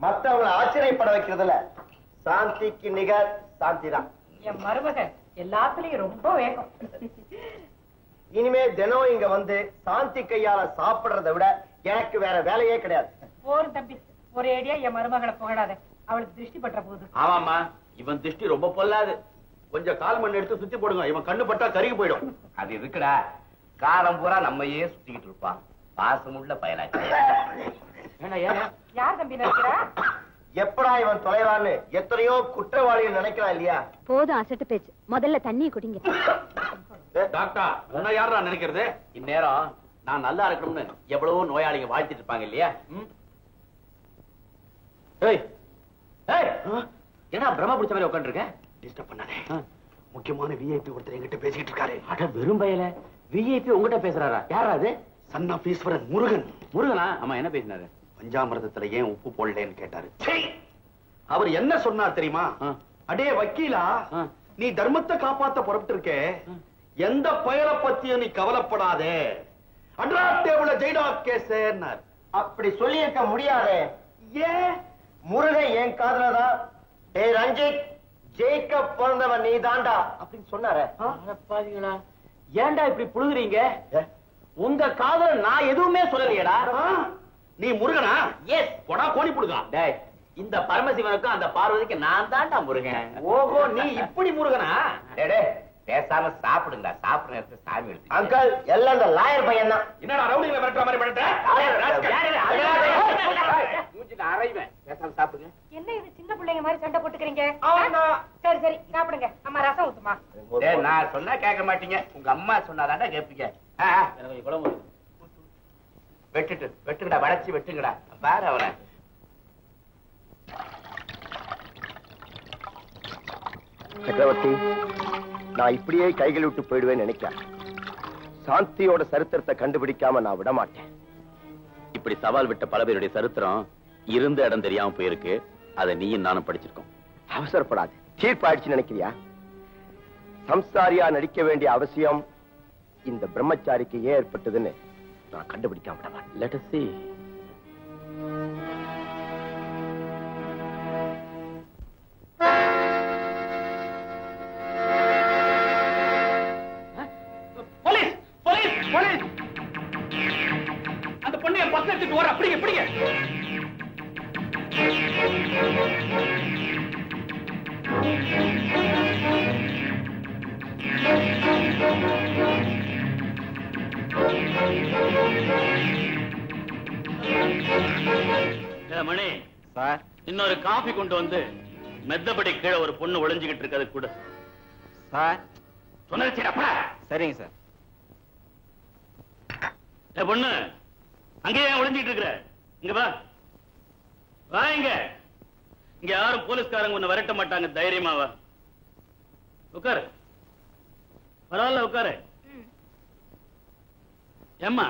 மத்தவங்களை ஆச்சரியப்பட வைக்கிறதுல சாந்திக்கு நிகர் சாந்தி தான். என் மருமக எல்லாத்துலயும் ரொம்ப வேகம். இனிமே தினம் இங்க வந்து சாந்தி கையால சாப்பிடுறதை விட எனக்கு வேற வேலையே கிடையாது. போரும் தம்பி, ஒரே ஐடியா என் மருமகளை புகழாத, அவளுக்கு திருஷ்டி பற்ற போகுது. ஆமாமா, இவன் திருஷ்டி ரொம்ப பொல்லாது. கொஞ்சம் கால் மண் எடுத்து சுத்தி போடுங்க, இவன் கண்ணு பட்டா கருகி போயிடும். அது இருக்குடா, காலம் பூரா நம்மையே சுத்திக்கிட்டு இருப்பான். பாசமுள்ள பயனாச்சு. யார் தம்பி நினைக்கிறா? எப்படா இவன் தொலைவான்னு எத்தனையோ குற்றவாளிகள் நினைக்கிறான் இல்லையா? போதும் அசட்டு பேச்சு, முதல்ல தண்ணியை குடிங்க. டாக்டர், உன்னை யாரா நினைக்கிறது? இந்நேரம் நான் நல்லா இருக்கணும்னு எவ்வளவோ நோயாளிங்க வாழ்த்திட்டு இருப்பாங்க இல்லையா? ஏன்னா பிரம்ம பிடிச்ச மாதிரி உட்காந்துருக்க. டிஸ்டர்ப் பண்ணாதே. முக்கியமான விஐபி ஒருத்தர் என்கிட்ட பேசிக்கிட்டு இருக்காரு. அட வெறும் பயல, விஐபி உங்ககிட்ட பேசுறாரா? யாரா அது? சன் ஆஃப் ஈஸ்வரன் முருகன். முருகனா? ஆமா, என்ன பேசினாரு? பஞ்சாமிரதத்துல ஏன் உப்பு போடலன்னு கேட்டாரு. அவர் என்ன சொன்னார் தெரியுமா? அடே வக்கீலா, நீ தர்மத்தை காப்பாத்த புறப்பட்டு இருக்க, எந்த பயலை பத்தியும் நீ கவலைப்படாதே, அட்ரா டேபிள ஜெய்டா கேஸ். அப்படி சொல்லி இருக்க முடியாதே. ஏன்? முருகன் என் காதலதான். டே ரஞ்சித், ஜெயிக்க பிறந்தவன் நீ தாண்டா அப்படின்னு சொன்னார. பாத்தீங்களா? ஏன்டா இப்படி புழுகுறீங்க? உங்க காதல நான் எதுவுமே சொல்லலையடா. நீ முருகனா? எஸ். போடா கோணி புடுங்க. டேய், இந்த பரமசிவனுக்கும் அந்த பார்வதிக்கு நான் தான்டா முருகன். ஓஹோ, நீ இப்படி முருகனா? டேடே, பேசாம சாப்பிடுங்க. சாப்பிடுற நேரத்துல சாமி எடுத்து. அங்கிள், எல்லாம் இந்த லாயர் பையன் தான். என்னடா ரவுடிங்களை மிரட்டுற மாதிரி மிரட்டுற? அரைவேன். பேசாம சாப்பிடுங்க. என்ன இது சின்ன பிள்ளைங்க மாதிரி சண்டை போட்டுக்கிறீங்க? சரி சரி சாப்பிடுங்க. அம்மா ரசம் ஊத்துமா. டேய், நான் சொன்னா கேட்க மாட்டீங்க. உங்க அம்மா சொன்னாதான்டா கேட்பீங்க. எனக்கு குழம்பு வெட்டுங்கடா, வளைச்சு வெட்டுங்கடா. பாரு அவனை. சக்கரவர்த்தி, நான் இப்படியே கைகள் விட்டு போயிடுவேன்னு நினைக்கிறேன். சாந்தியோட சரித்திரத்தை கண்டுபிடிக்காம நான் விட மாட்டேன். இப்படி சவால் விட்ட பல பேருடைய சரித்திரம் இருந்த இடம் தெரியாம போயிருக்கு. அதை நீயும் நானும் படிச்சிருக்கோம். அவசரப்படாது. தீர்ப்பாயிடுச்சு நினைக்கிறியா? சம்சாரியா நடிக்க வேண்டிய அவசியம் இந்த பிரம்மச்சாரிக்கு ஏன் ஏற்பட்டதுன்னு நான் கண்டுபிடிக்காம விட மாட்டேன். Let us see. Police police police! அந்த பொண்ணு என் பக்கம் எடுத்துட்டு வர. அப்படிங்க அப்படிங்க. மணி சார், இன்னொரு காபி கொண்டு வந்து மெத்தபடி கீழே ஒரு பொண்ணு ஒளிஞ்சுகிட்டு இருக்கிறது கூட. சார், சொன்னதுச்சேடா. சரிங்க சார். பொண்ணு அங்கேயே ஒளிஞ்சிட்டு இருக்கிற, இங்க வா. வா இங்க. இங்க யாரும் போலீஸ்காரங்க ஒண்ணு விரட்ட மாட்டாங்க. தைரியமா வா. உட்காரு. பரவாயில்ல, உட்காரு. ஏம்மா,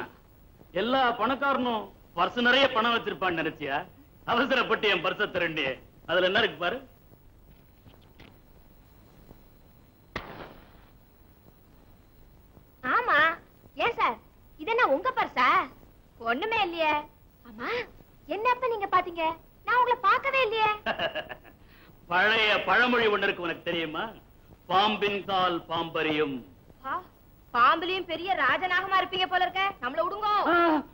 எல்லா பணக்காரனும் பர்ஸ் நிறைய பணம் வச்சிருப்பான்னு நினைச்சியா? அவசரப்பட்டு என் பர்ச திரண்டி. அதுல என்ன இருக்கு பாரு. ஆமா. ஏன் சார், இது என்ன உங்க பர்ஸா? ஒண்ணுமே இல்லையே. ஆமா, என்ன அப்ப நீங்க பாத்தீங்க? நான் உங்களை பார்க்கவே இல்லையே. பழைய பழமொழி ஒண்ணு இருக்கு, உனக்கு தெரியுமா? பாம்பின் கால் பாம்பரியும். பாம்புலயும் பெரிய ராஜநாகமா இருப்பீங்க போல இருக்க. நம்மள விடுங்க.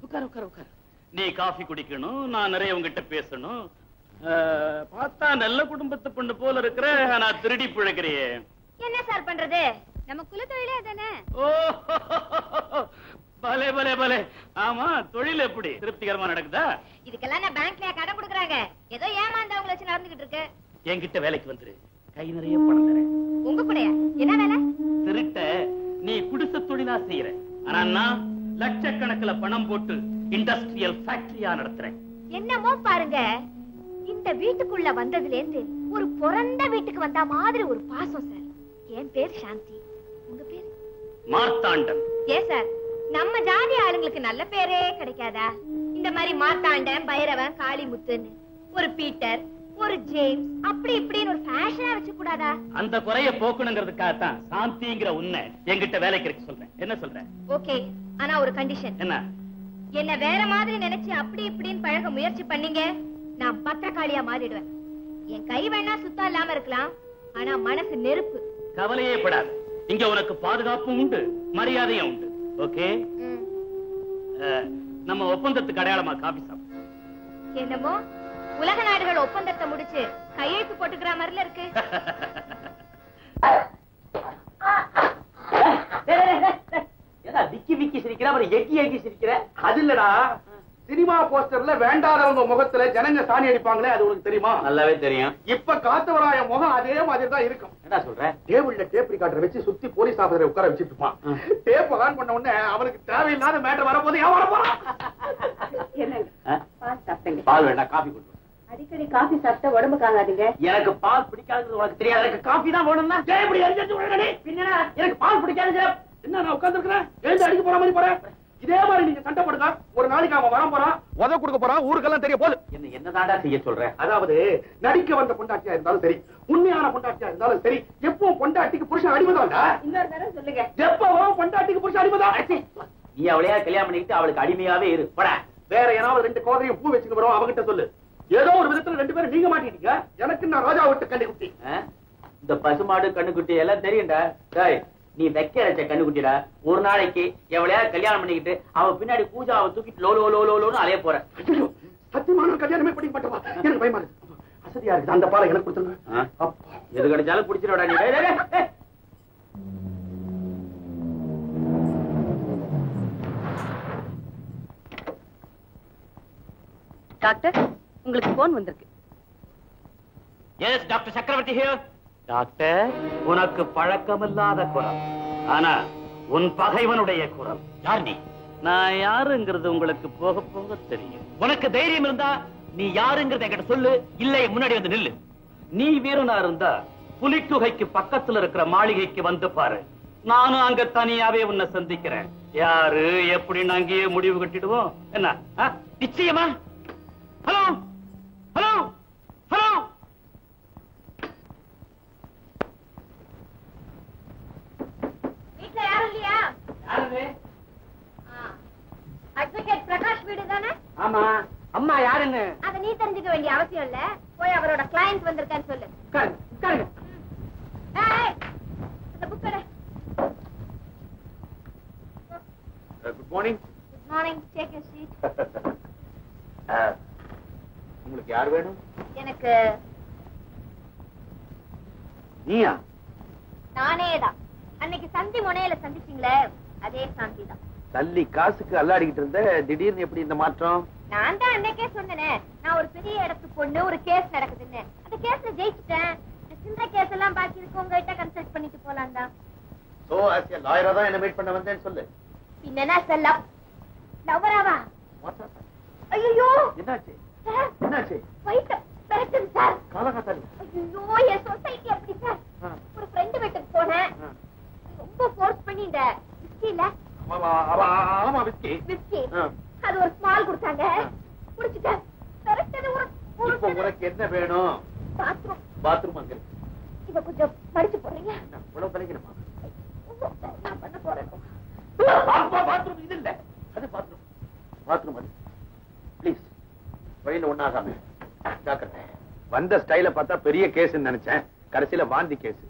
உட்கார் உட்கார் உட்கார். நீ காஃபி குடிக்கணும், நான் நிறைய உங்ககிட்ட பேசணும். பார்த்தா நல்ல குடும்பத்தை பொண்ணு போல இருக்கிற, நான் திருடி பிழைக்கிறியே. என்ன சார் பண்றது? நம்ம குலத்தொழிலே அதானே. ஓ, பலே பலே பலே. ஆமா, தொழில் எப்படி திருப்திகரமா நடக்குதா? இதுக்கெல்லாம் நான் பேங்க்ல கடன் கொடுக்கறாங்க. ஏதோ ஏமாந்தவங்கள வச்சு நடந்துகிட்டு இருக்கு. என்கிட்ட வேலைக்கு வந்துரு, கை நிறைய பணம் தரேன். உங்க கூடயா? என்ன வேலை? திருட்ட நீ குடிசை தொழிலா செய்யற, ஆனா நான் லட்சக்கணக்கில் பணம் போட்டு இண்டஸ்ட்ரியல் ஃபேக்டரியா நடத்துறேன். என்னமோ பாருங்க, இந்த வீட்டுக்குள்ள வந்ததுல இருந்து ஒரு பிறந்த வீட்டுக்கு வந்த மாதிரி ஒரு பாசம் சார். என் பேர் சாந்தி. உங்க பேர்? மார்த்தாண்டன். ஏன் சார், நம்ம ஜாதி ஆளுங்களுக்கு நல்ல பேரே கிடைக்காதா? இந்த மாதிரி மார்த்தாண்டன், பைரவன், காளிமுத்துன்னு ஒரு பீட்டர், ஒரு ஜேம்ஸ், அப்படி இப்படின்னு ஒரு ஃபேஷனா வச்சு கூடாதா? அந்த குறைய போக்கணுங்கிறதுக்காகத்தான் சாந்திங்கிற உன்னை என்கிட்ட வேலைக்கு இருக்க சொல்றேன். என்ன சொல்றேன்? ஓகே, ஆனா ஒரு கண்டிஷன். என்ன? என்ன வேற மாதிரி நினைச்சு அப்படி இப்படின்னு பழக முயற்சி பண்ணீங்க, நான் பத்திரக்காளியா மாறிடுவேன். என் கை வேணா சுத்தம் இல்லாம இருக்கலாம், ஆனா மனசு நெருப்பு. கவலையே படாது, இங்க உனக்கு பாதுகாப்பும் உண்டு, மரியாதையும் உண்டு. ஓகே, நம்ம ஒப்பந்தத்துக்கு அடையாளமா காபி சாப்பிடு. என்னமோ உலக நாடுகள் ஒப்பந்தத்தை முடிச்சு கையெழுத்து போட்டுக்கிற மாதிரில இருக்கு. மாதிரி எக்கி எக்கி சிரிக்கிற? அது இல்லடா, சினிமா போஸ்டர்ல வேண்டாதவங்க முகத்துல ஜனங்க சாணி அடிப்பாங்களே, அது உனக்கு தெரியுமா? நல்லாவே தெரியும். இப்ப காத்தவராய முகம் அதே மாதிரி தான் இருக்கும். என்ன சொல்ற? டேபிள்ல டேப் ரிகார்டர் வச்சு சுத்தி போலீஸ் ஆபீசரை உட்கார வச்சிட்டு இருப்பான். டேப் ஆன் பண்ண உடனே அவனுக்கு தேவையில்லாத மேட்டர் வரப்போது ஏன் வரப்போறான்? பால் சாப்பிடுங்க. பால் வேண்டாம், காபி கொண்டு வா. அடிக்கடி காபி சாப்பிட்டா உடம்புக்கு ஆகாதுங்க. எனக்கு பால் பிடிக்காதுன்னு உனக்கு தெரியாது. எனக்கு காபி தான் வேணும்னா எப்படி அடிச்சு விடுறே? பின்ன எனக்கு பால் பிடிக்காதுங்க. என்ன நான் உட்கார்ந்து இருக்கிறேன், எழுந்து அடிக்க போற மாதிரி போறேன். இதே மாதிரி நீங்க சண்டை போடுங்க. ஒரு நாளைக்கு அவன் வர போறான், உத கொடுக்க போறான், ஊருக்கெல்லாம் தெரிய போகுது. என்னதாண்டா செய்ய சொல்ற? அதாவது நடிக்க வந்த பொண்டாட்டியா இருந்தாலும் சரி, உண்மையான பொண்டாட்டியா இருந்தாலும் சரி, எப்போ பொண்டாட்டிக்கு புருஷன் அடிமைதான்டா. இன்னொரு தடவை சொல்லுங்க. எப்பவும் பொண்டாட்டிக்கு புருஷன் அடிமைதான். நீ அவளையா கல்யாணம் பண்ணிக்கிட்டு அவளுக்கு அடிமையாவே இரு. போடா. வேற ஏதாவது ரெண்டு கோதையும் பூ வச்சுட்டு வரும், அவகிட்ட சொல்லு. ஏதோ ஒரு விதத்துல ரெண்டு பேரும் நீங்க மாட்டிட்டீங்க. எனக்கு நான் ராஜா விட்டு கண்ணி குட்டி. இந்த பசுமாடு கண்ணுக்குட்டி எல்லாம் தெரியும்டா. டேய், நீ வெக்க அரைச்ச கண்ணுக்குட்டிடா. ஒரு நாளைக்கு எவளையா கல்யாணம் பண்ணிக்கிட்டு அவன் பின்னாடி பூஜாவை தூக்கிட்டு லோ லோ லோ லோன்னு அலைய போற. சத்தியமான கல்யாணமே பண்ணிக்க மாட்டவா? எனக்கு பயமா இருக்கு. அசதியா இருக்கு. அந்த பாலை எனக்கு கொடுத்துருங்க. எது கிடைச்சாலும் குடிச்சிடா நீ. டேய், டேய், டேய். டாக்டர், உங்களுக்கு போன் வந்திருக்கு. எஸ் டாக்டர் சக்கரவர்த்தி ஹியர். டாக்டர், உனக்கு பழக்கமில்லாத குரல், ஆனா உன் பகைவனுடைய குரல். யார் நீ? நான் யாருங்கிறது உங்களுக்கு போக போக தெரியும். உனக்கு தைரியம் இருந்தா நீ யாருங்கிறத என்கிட்ட சொல்லு, இல்லை முன்னாடி வந்து நில்லு. நீ வீரனா இருந்தா புலிக்குகைக்கு பக்கத்துல இருக்கிற மாளிகைக்கு வந்து பாரு. நானும் அங்க தனியாவே உன்னை சந்திக்கிறேன். யாரு எப்படின்னு அங்கேயே முடிவு கட்டிடுவோம். என்ன நிச்சயமா? Hello hello hello. வீட்ல யாரும் இல்லையா? அட்வொகேட் பிரகாஷ் வீடு தானே? ஆமா. அம்மா யாருன்னு அத நீ தெரிஞ்சுக்க வேண்டிய அவசியம் இல்ல. போய் அவரோட கிளையண்ட் வந்திருக்கான்னு சொல்லு. உட்காருங்க. ஏய், அந்த புக் எடு. Good morning. Good morning. Take your seat. உங்களுக்கு யார் வேணும்? எனக்கு நீயா? நானே தான். அன்னைக்கு சந்தி முனையில சந்திச்சீங்களே, அதே சாந்தி தான். தள்ளி காசுக்கு அல்லாடிக்கிட்டு இருந்த, திடீர்னு எப்படி இந்த மாற்றம்? நான் தான் அன்னைக்கே சொன்னேனே, நான் ஒரு பெரிய இடத்து பொண்ணு, ஒரு கேஸ் நடக்குதுன்னு. அந்த கேஸ்ல ஜெயிச்சிட்டேன். சின்ன கேஸ் எல்லாம் பாக்கி இருக்கு, உங்ககிட்ட கன்சல்ட் பண்ணிட்டு போலாம் தான். சோ as a lawyer தான் என்ன மீட் பண்ண வந்தேன்னு சொல்லு. பின்னனா செல்லம் லவராவா? ஐயோ என்னாச்சு? சார், என்னாச்சு? வயித்து பிரச்சனை சார். காலகாத்தாலி. ஐயோ, என் சொசைட்டி அப்படி சார். ஒரு ஃப்ரெண்ட் வீட்டுக்கு போனேன். ரொம்ப ஃபோர்ஸ் பண்ணி இந்த விஸ்கி இல்ல, ஆமா விஸ்கி. விஸ்கி அது ஒரு ஸ்மால் கொடுத்தாங்க. குடிச்சிட்டேன். பிரச்சனை இப்போ உனக்கு என்ன வேணும்? பாத்ரூம். பாத்ரூம் அங்க இருக்கு. இத கொஞ்சம் படிச்சு போறீங்க. இவ்வளவு பழகிடுமா? நான் பண்ண போறேன். பாத்ரூம் இது இல்ல, அது பாத்ரூம். பாத்ரூம் அது. ப்ளீஸ் வழியில ஒண்ணாகாம ஜாக்கிரதை. வந்த ஸ்டைல பார்த்தா பெரிய கேஸ் நினைச்சேன், கடைசியில வாந்தி கேஸ்.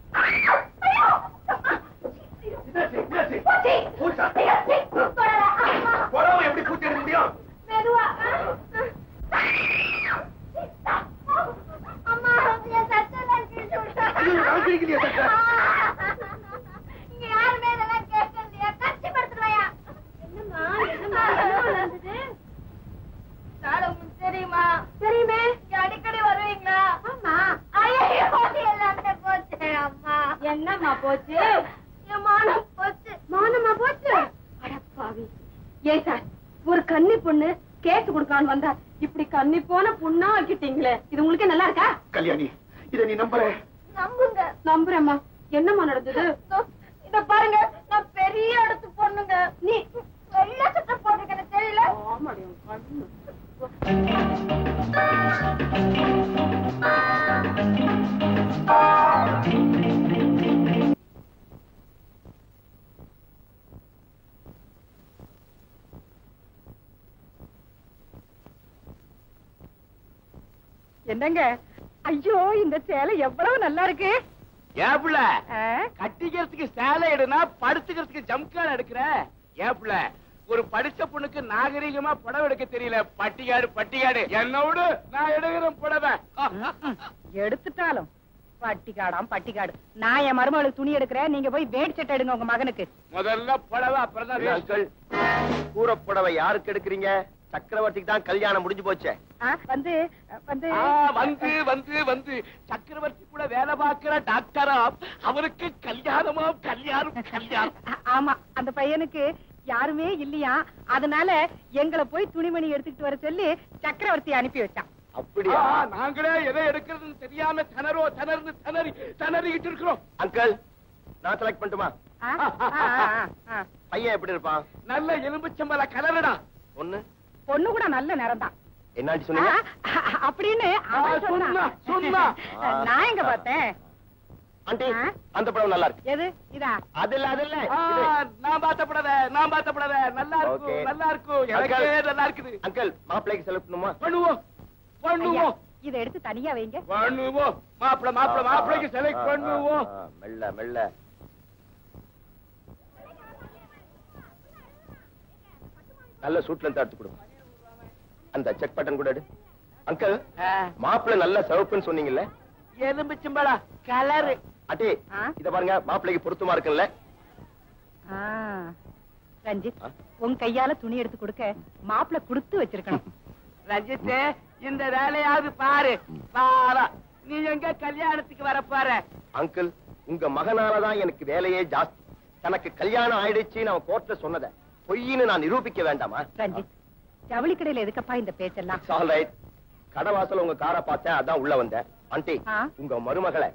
எப்படி பூச்சி எடுக்க முடியும்? அம்மா, என் சட்டெல்லாம் கிழிச்சு விட்டாங்க. இங்க யாருமே இதெல்லாம் கேட்கலையா? கட்சி படுத்துருவாயா? என்னம்மா நடந்தது? நாளை உங்களுக்கு தெரியுமா? தெரியுமே. இங்க அடிக்கடி வருவீங்களா? ஆமா. ஐயோ, எல்லாமே போச்சு அம்மா. என்னம்மா போச்சு? என் மானம் போச்சு. மானமா போச்சு? அடப்பாவி. ஏன் சார், ஒரு கன்னி பொண்ணு கேஸ் கொடுக்கான்னு வந்தா இப்படி கன்னி போன புண்ணா ஆக்கிட்டீங்களே, இது உங்களுக்கு நல்லா இருக்கா? கல்யாணி, இத நீ நம்புற? நம்புங்க. நம்புறேம்மா. என்னம்மா நடந்தது? இத பாருங்க, நான் பெரிய இடத்து பொண்ணுங்க. நீ வெள்ளை சட்டை போட்டுக்க தெரியல. ஆமாடி, கண்ணு. என்னங்க? ஐயோ, இந்த சேலை எவ்வளவு நல்லா இருக்கு. ஏப்புல கட்டிக்கிறதுக்கு சேலை எடுனா படுத்துக்கிறதுக்கு ஜம்கான் எடுக்கிற. ஏப்புல ஒரு படிச்ச பொண்ணுக்கு நாகரீகமா புடவை எடுக்க தெரியல. பட்டிகாடு பட்டிகாடு. என்னோடு நான் எடுக்கிறேன் புடவை. எடுத்துட்டாலும் பட்டிக்காடாம் பட்டிக்காடு. நான் என் மருமகளுக்கு துணி எடுக்கிறேன், நீங்க போய் வேட் செட் எடுங்க உங்க மகனுக்கு. முதல்ல புடவை அப்புறம் தான் அங்கிள் கூறப்புடவை யாருக்கு எடுக்கிறீங்க? சக்கரவர்த்திக்கு தான் கல்யாணம் முடிஞ்சு போச்சே. வந்து வந்து வந்து வந்து வந்து சக்கரவர்த்தி கூட வேலை பார்க்கிற டாக்டரா, அவருக்கு கல்யாணமா? கல்யாணம் கல்யாணம். ஆமா, அந்த பையனுக்கு யாருமே இல்லையா, அதனால எங்களை போய் துணிமணி எடுத்துக்கிட்டு வர சொல்லி சக்கரவர்த்தி அனுப்பி வச்சான். அப்படியா? நாங்களே எதை எடுக்கிறதுன்னு தெரியாம திணறிக்கிட்டு இருக்கிறோம். அங்கிள் நான் செலக்ட் பண்ணட்டுமா? பையன் எப்படி இருப்பான்? நல்ல எலும்புச்சம்பள கலருடா. பொண்ணு கூட நல்ல நிறம் தான். என்னாச்சு சொன்னீங்க? அப்படின்னு அவன் சொன்னான். நான் எங்க பார்த்தேன்? ஆண்டி அந்த படம் நல்லா இருக்கு. எது? இதா? அதுல அதுல நான் பார்த்த படவே நல்லா இருக்கு. நல்லா இருக்கு. எனக்கே நல்லா இருக்குது. அங்கிள் மாப்பிள்ளைக்கு செலக்ட் பண்ணுமா? பண்ணுவோம். இதை எடுத்து தனியா வைங்க. பண்ணுவோம். மாப்பிள்ளைக்கு செலக்ட் பண்ணுவோம். மெல்ல மெல்ல. நல்ல சூட்ல இருந்து எடுத்து கொடுங்க. அந்த செக் பட்டன் கூட எடு. அங்கிள் மாப்பிள்ளை நல்ல சிவப்புன்னு சொன்னீங்கல்ல, எலும்புச்சம்பள கலரு. அட்டி இத பாருங்க, மாப்பிள்ளைக்கு பொருத்தமா இருக்குல்ல? ரஞ்சித், உன் கையால துணி எடுத்து கொடுக்க மாப்பிள்ளை கொடுத்து வச்சிருக்கணும். ரஞ்சித், இந்த வேலையாவது பாரு. பாரா, நீ எங்க கல்யாணத்துக்கு வர பாரு. அங்கிள் உங்க மகனாலதான் எனக்கு வேலையே ஜாஸ்தி. தனக்கு கல்யாணம் ஆயிடுச்சு நான் கோர்ட்ல சொன்னத பொய்ன்னு நான் நிரூபிக்க வேண்டாமா? ரஞ்சித், ஜவுளி கடையில எதுக்கப்பா இந்த பேச்செல்லாம்? கடவாசல் உங்க காரை பார்த்தேன், அதான் உள்ள வந்தேன். ஆண்டி உங்க மருமகளை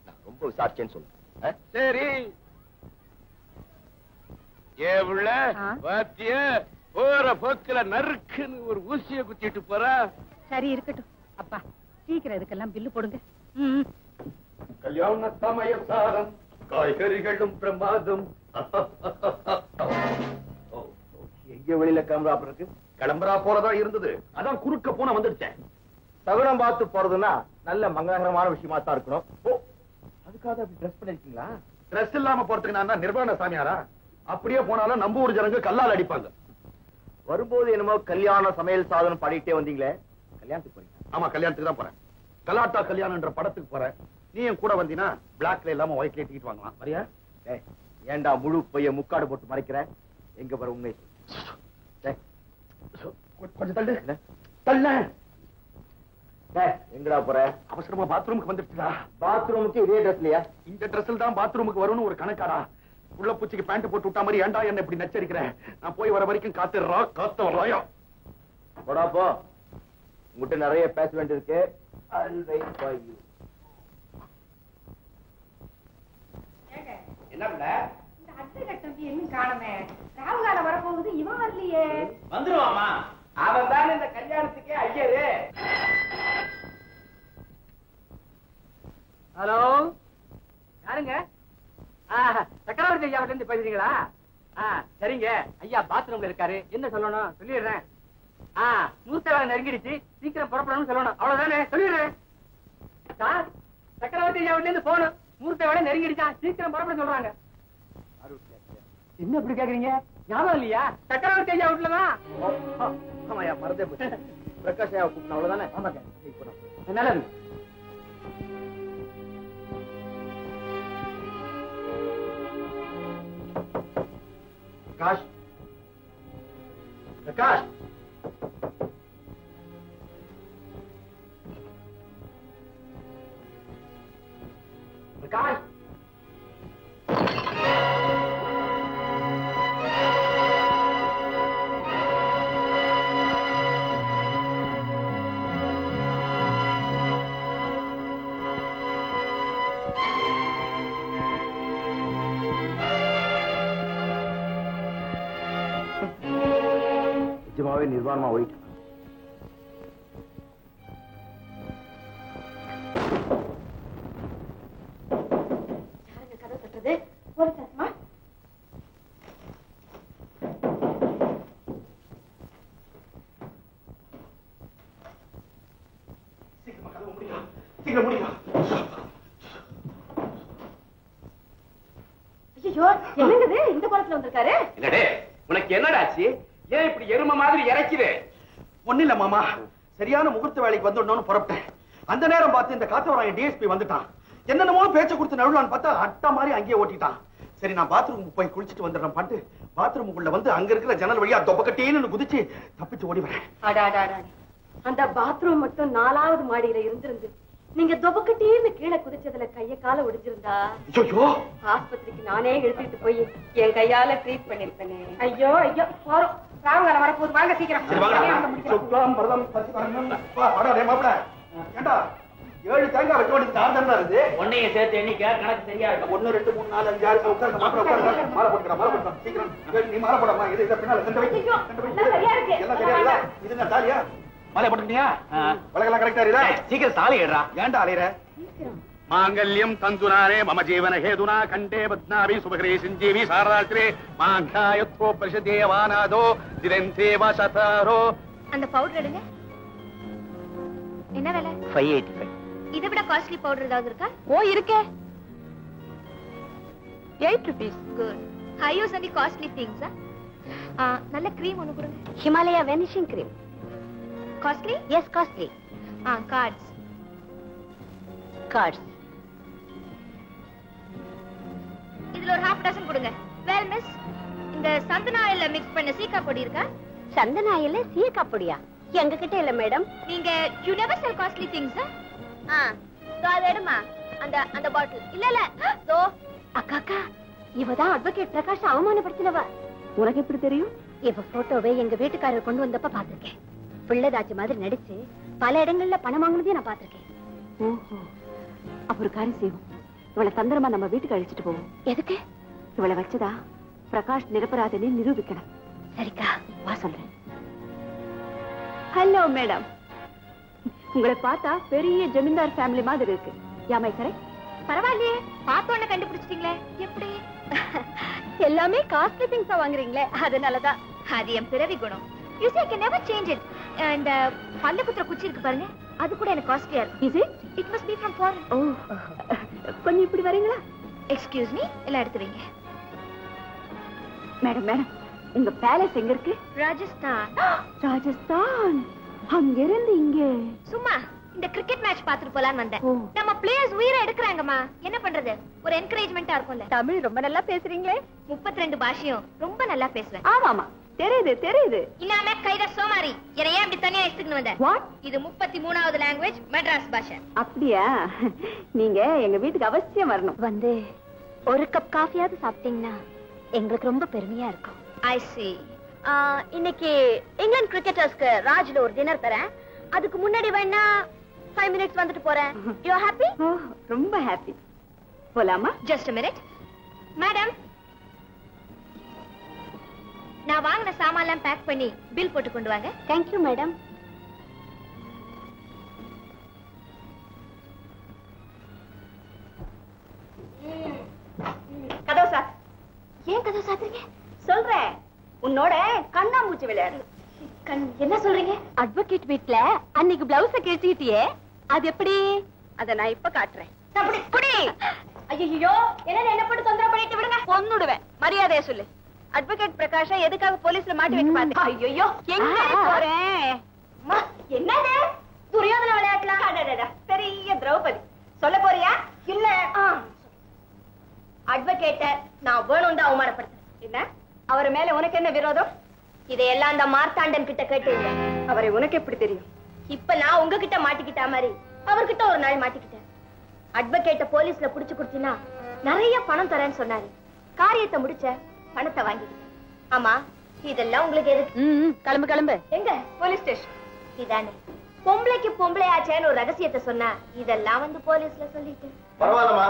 நான் ரொம்ப விசாரிச்சேன்னு சொல்லுங்க. சரி ஏ உள்ள பாத்திய போற போக்குல நறுக்குன்னு ஒரு ஊசிய குத்திட்டு போற. சரி இருக்கட்டும். அப்பா சீக்கிரம் இதுக்கெல்லாம் பில்லு போடுங்க. கல்யாண சமய சாரம், காய்கறிகளும் பிரமாதம். எங்க வெளியில கிளம்புறா இருக்கு? கிளம்புறா போறதா இருந்தது, அதான் குறுக்க போன வந்துடுச்சேன். சகுனம் பார்த்து போறதுன்னா நல்ல மங்களகரமான விஷயமா தான் இருக்கணும். ஓ, அதுக்காக அப்படி ட்ரெஸ் பண்ணிருக்கீங்களா? ட்ரெஸ் இல்லாம போறதுக்கு நான் நிர்வாண சாமியாரா? அப்படியே போனாலும் நம்ம ஊர் ஜனங்க கல்லால் அடிப்பாங்க. வரும்போது என்னமோ கல்யாண சமையல் சாதனம் பாடிட்டே வந்தீங்களே, கல்யாணத்துக்கு போறீங்க? ஆமா, கல்யாணத்துக்கு தான் போறேன். கலாட்டா கல்யாணம்ன்ற படத்துக்கு போறேன். நீ என் கூட வந்தீனா பிளாக்ல இல்லாம ஒயிட்ல டிக்கெட் வாங்கலாம். வரியா? ஏண்டா முழு பைய முக்காடு போட்டு மறைக்கிற? எங்க போற உண்மை? கொஞ்சம் தள்ளு தள்ள. எங்கடா போற? அவசரமா பாத்ரூமுக்கு வந்துடுச்சுடா. பாத்ரூமுக்கு இதே ட்ரெஸ்லயா? இந்த ட்ரெஸ்ல தான் பாத்ரூமுக்கு வரும்னு ஒரு கணக்காடா. உள்ள பூச்சிக்கு பேண்ட் போட்டு விட்டா மாதிரி ஏண்டா என்ன இப்படி நச்சரிக்கிறேன்? நான் போய் வர வரைக்கும் காத்துறா காத்த வராயோ. போடா போ, உங்ககிட்ட நிறைய பேச வேண்டியிருக்கு. என்ன இந்த அத்தை தம்பி இன்னும் காணமே. ராவுகால வரப்போகுது, இவன் வரலையே. வந்துருவாமா? அவன் தான் இந்த கல்யாணத்துக்கே ஐயரு. ஹலோ, யாருங்க? சக்கரவர்த்தி ஐயா இருந்து பேசுறீங்களா? சரிங்க ஐயா, பாத்ரூம்ல இருக்காரு. என்ன சொல்லணும்? சொல்லிடுறேன். மூர்த்த வேலை நெருங்கிடுச்சு, சீக்கிரம் புறப்படணும்னு சொல்லணும். அவ்வளவுதானே? சொல்லிடுறேன். சார், சக்கரவர்த்தி ஐயா இருந்து போகணும். மூர்த்த வேலை நெருங்கிடுச்சா, சீக்கிரம் புறப்பட சொல்றாங்க. என்ன இப்படி கேக்குறீங்க? ஞாபகம் இல்லையா? சக்கரவர்த்தி ஐயா வீட்டுலதான். ஆமாயா, மறந்தே போச்சு. பிரகாஷ் ஐயா கூப்பிட்டு அவ்வளவுதானே? ஆமாங்க. நல்லது. பிரகாஷ், பிரகாஷ், பிரகாஷ். நிஜமாவே நிர்வாணமா ஓடிட்டு கதை தட்டுறது ஒரு சத்தமா? சீக்கிரம் முடியும். ஐயோ, என்னங்குது இந்த கோலத்துல வந்திருக்காரு? என்னடே, உனக்கு என்னடாச்சு? ஏன் இப்படி எரும மாதிரி இறக்குது? ஒண்ணு இல்ல மாமா, சரியான முகூர்த்த வேலைக்கு வந்துடணும்னு புறப்பட்டேன். அந்த நேரம் பார்த்து இந்த காத்தவராயன் டிஎஸ்பி வந்துட்டான். என்னென்னமோ பேச்ச கொடுத்து நழுவான்னு பார்த்தா அட்டா மாதிரி அங்கேயே ஓட்டிட்டான். சரி நான் பாத்ரூமுக்கு போய் குளிச்சுட்டு வந்துடுறேன் பாட்டு பாத்ரூமுக்குள்ள வந்து அங்க இருக்கிற ஜன்னல் வழியா தொப்பக்கட்டேன்னு குதிச்சு தப்பிச்சு ஓடி வரேன். அந்த பாத்ரூம் மட்டும் 4வது மாடியில இருந்திருந்து நீங்க தொபக்கட்டேன்னு கீழே குதிச்சதுல கைய கால ஒடிஞ்சிருந்தா ஆஸ்பத்திரிக்கு நானே எடுத்துட்டு போய் என் கையால ட்ரீட் பண்ணிருப்பேனே. ஐயோ ஐயோ போறோம், ராவுகாலம் வரப்போது, வாங்க சீக்கிரம். ஏண்டா 7 தேங்காய் வெட்ட வேண்டியது 6 தான் இருக்குது. ஒன்னையும் சேர்த்து எண்ணிக்க கணக்கு சரியா 1 2 3 4 5 6 உட்கார்ந்து மாலை போட்டுக்கலாம் சீக்கிரம். நீ மாலை போடாமா? இது பின்னால சென்று வை. சரியா இருக்கு. எல்லாம் சரியா இருக்கா? இது என்ன தாலியா? மாலை போட்டுக்கிட்டியா? வழக்கெல்லாம் கரெக்டா இருக்கா? சீக்கிரம் தாலி ஏறா. ஏன்டா அலையற? மாங்கல்யம் தந்துனாரே மம ஜீவன ஹேதுனா கண்டே பத்னாபி சுபகிரே சிஞ்சீவி சாராத்ரே மாங்காயத்வோ பிரசதேவானாதோ திரந்தேவ சதாரோ. அந்த பவுடர் எடுங்க. என்ன விலை? 585. இதை விட காஸ்ட்லி பவுடர் ஏதாவது இருக்கா? ஓ இருக்கே. 8 rupees. Good. I use only costly things. நல்ல கிரீம் ஒன்னு கொடுங்க. Himalaya vanishing cream. Costly? Yes costly. கார்ட்ஸ். இதுல ஒரு half dozen கொடுங்க. வெல் மிஸ், இந்த சந்தன ஆயில்ல மிக்ஸ் பண்ண சீக்கா பொடி இருக்கா? சந்தன ஆயில்ல சீக்கா பொடியா? எங்க கிட்ட இல்ல மேடம். நீங்க you never sell costly things. வேணுமா? அந்த பாட்டில் இல்ல தோ. அக்கா இவதான் அட்வொகேட் பிரகாஷ் அவமானப்படுத்தினவ. உனக்கு எப்படி தெரியும்? இவ போட்டோவை எங்க வீட்டுக்காரர் கொண்டு வந்தப்ப பாத்திருக்கேன். பிள்ளைதாச்சி மாதிரி நடிச்சு பல இடங்கள்ல பணம் வாங்கினதையும் நான் பாத்திருக்கேன். ஓஹோ, அப்ப ஒரு காரியம் செய்வோம். இவளை தந்திரமா நம்ம வீட்டுக்கு அழிச்சிட்டு போவோம். எதுக்கு? இவளை வச்சதா பிரகாஷ் நிரபராதனை நிரூபிக்கணும். சரிக்கா, வா சொல்றேன். ஹலோ மேடம், உங்களை பார்த்தா பெரிய ஜமீன்தார் ஃபேமிலி மாதிரி இருக்கு. யாமை கரெக்ட்? பரவாயில்லையே, பார்த்தோன்னு கண்டுபிடிச்சிட்டீங்களே. எப்படி? எல்லாமே காஸ்ட்லி திங்ஸா வாங்குறீங்களே, அதனாலதான். அது என் பிறவி குணம். You see, I can never change it. And பல்ல குத்துற குச்சி இருக்கு பாருங்க, அது கூட எனக்கு காஸ்ட்லியா இருக்கு. Is it? It must be from foreign. ஓ, கொஞ்சம் இப்படி வரீங்களா? Excuse me, எல்லாம் எடுத்து வைங்க. மேடம், உங்க பேலஸ் எங்க இருக்கு? ராஜஸ்தான். ராஜஸ்தான்? அங்க இருந்து இங்க சும்மா இந்த கிரிக்கெட் மேட்ச் பாத்துட்டு போலான்னு வந்தேன். நம்ம பிளேயர்ஸ் உயிரை எடுக்கறாங்கம்மா, என்ன பண்றது? ஒரு என்கரேஜ்மெண்டா இருக்கும்ல. தமிழ் ரொம்ப நல்லா பேசுறீங்களே. 32 பாஷையும் ரொம்ப நல்லா பேசுவேன். ஆமாமா, தெரியுது. இல்லாம கைத சோமாரி, என்னை ஏன் இப்படி தனியா எடுத்துக்கிட்டு வந்த? What? இது 33வது லாங்குவேஜ், மெட்ராஸ் பாஷை. அப்படியா? நீங்க எங்க வீட்டுக்கு அவசியம் வரணும். வந்து ஒரு கப் காஃபியாவது சாப்பிட்டீங்கன்னா எங்களுக்கு ரொம்ப பெருமையா இருக்கும். I see. இன்னைக்கு இங்கிலாந்து கிரிக்கெட்டர்ஸ்க்கு ராஜ்ல ஒரு டின்னர் தரேன். அதுக்கு முன்னாடி வேணா 5 minutes வந்துட்டு போறேன். You are happy? ரொம்ப ஹாப்பி. போலாமா? Just a minute. மேடம், நான் வாங்கின சாமான்லாம் பேக் பண்ணி பில் போட்டு கொண்டு வாங்க. Thank you madam. கதவு சார். ஏன் கதவு சாத்துறீங்க? சொல்றேன், உன்னோட கண்ணாமூச்சி விளையாடு. என்ன சொல்றீங்க? அட்வொகேட் வீட்ல அன்னைக்கு பிளவுஸ கிழிச்சிட்டியே, அது எப்படி? அத நான் இப்ப காட்டுறேன். குடி. ஐயோ, என்ன போட்டு தொந்தரவு பண்ணிட்டு விடுங்க. கொன்னுடுவேன். மரியாதையா சொல்லு. அட்வொகேட் பிரகாஷ எதுக்காக போலீஸ்ல மாட்டி வைக்க பாத்தீங்க? ஐயோ, எங்க போறேன்? என்னது துரியோதன விளையாட்டுலாம்? பெரிய திரௌபதி சொல்ல போறியா? இல்ல, அட்வொகேட்ட நான் வேணும்னு அவமானப்படுத்துறேன். என்ன? அவர் மேல உனக்கு என்ன விரோதம்? இதையெல்லாம் அந்த மார்த்தாண்டன் கிட்ட கேட்டு. அவரை உனக்கு எப்படி தெரியும்? இப்ப நான் உங்ககிட்ட மாட்டிக்கிட்டா மாதிரி அவர்கிட்ட ஒரு நாள் மாட்டிக்கிட்டேன். அட்வொகேட்ட போலீஸ்ல புடிச்சு கொடுத்தீங்கன்னா நிறைய பணம் தரேன்னு சொன்னாரு. காரியத்தை முடிச்ச, பணத்தை வாங்கிக்கிட்டேன். ஆமா, இதெல்லாம் உங்களுக்கு எதுக்கு? கிளம்பு. எங்க? Police station. இதானே பொம்பளைக்கு பொம்பளையாச்சேன்னு ஒரு ரகசியத்தை சொன்னா, இதெல்லாம் வந்து போலீஸ்ல சொல்லிட்டு. பரவாயில்லமா.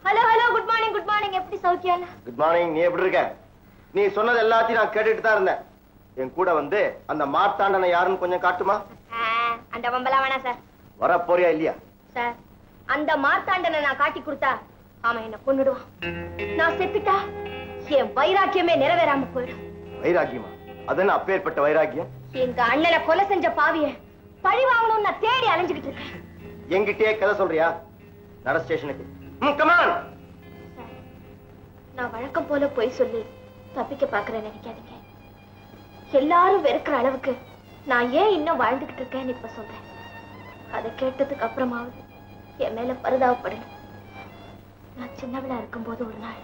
Hello, good morning. எப்படி சௌக்கியம்? Good morning. நீ எப்படி இருக்க? நீ சொன்னது எல்லாத்தையும் நான் கேட்டுட்டு தான் இருந்தேன். என் கூட வந்து அந்த மார்த்தாண்டனை யாருன்னு கொஞ்சம் காட்டுமா? அந்த வம்பலாம் வேணாம் சார். வர போறியா இல்லையா? சார், அந்த மார்த்தாண்டனை நான் காட்டி கொடுத்தா அவன் என்ன கொன்னுடுவான். நான் செத்துட்டா என் வைராக்கியமே நிறைவேறாம போயிடும். வைராக்கியமா? அதென்ன அப்பேற்பட்ட வைராக்கியம்? எங்க அண்ணனை கொலை செஞ்ச பாவிய பழி வாங்கணும்னு நான் தேடி அலைஞ்சுக்கிட்டு இருக்கேன். என்கிட்டயே கதை சொல்றியா? நட ஸ்டேஷனுக்கு. கமான். நான் வழக்கம் போல போய் சொல்லி தப்பிக்க பாக்குறேன் நினைக்காதீங்க. எல்லாரும் வெறுக்கிற அளவுக்கு நான் ஏன் இன்னும் வாழ்ந்துகிட்டு இருக்கேன்னு இப்ப சொல்றேன். அதை கேட்டதுக்கு அப்புறமாவது என் மேல பரிதாபப்படணும். நான் சின்னவளா இருக்கும்போது ஒரு நாள்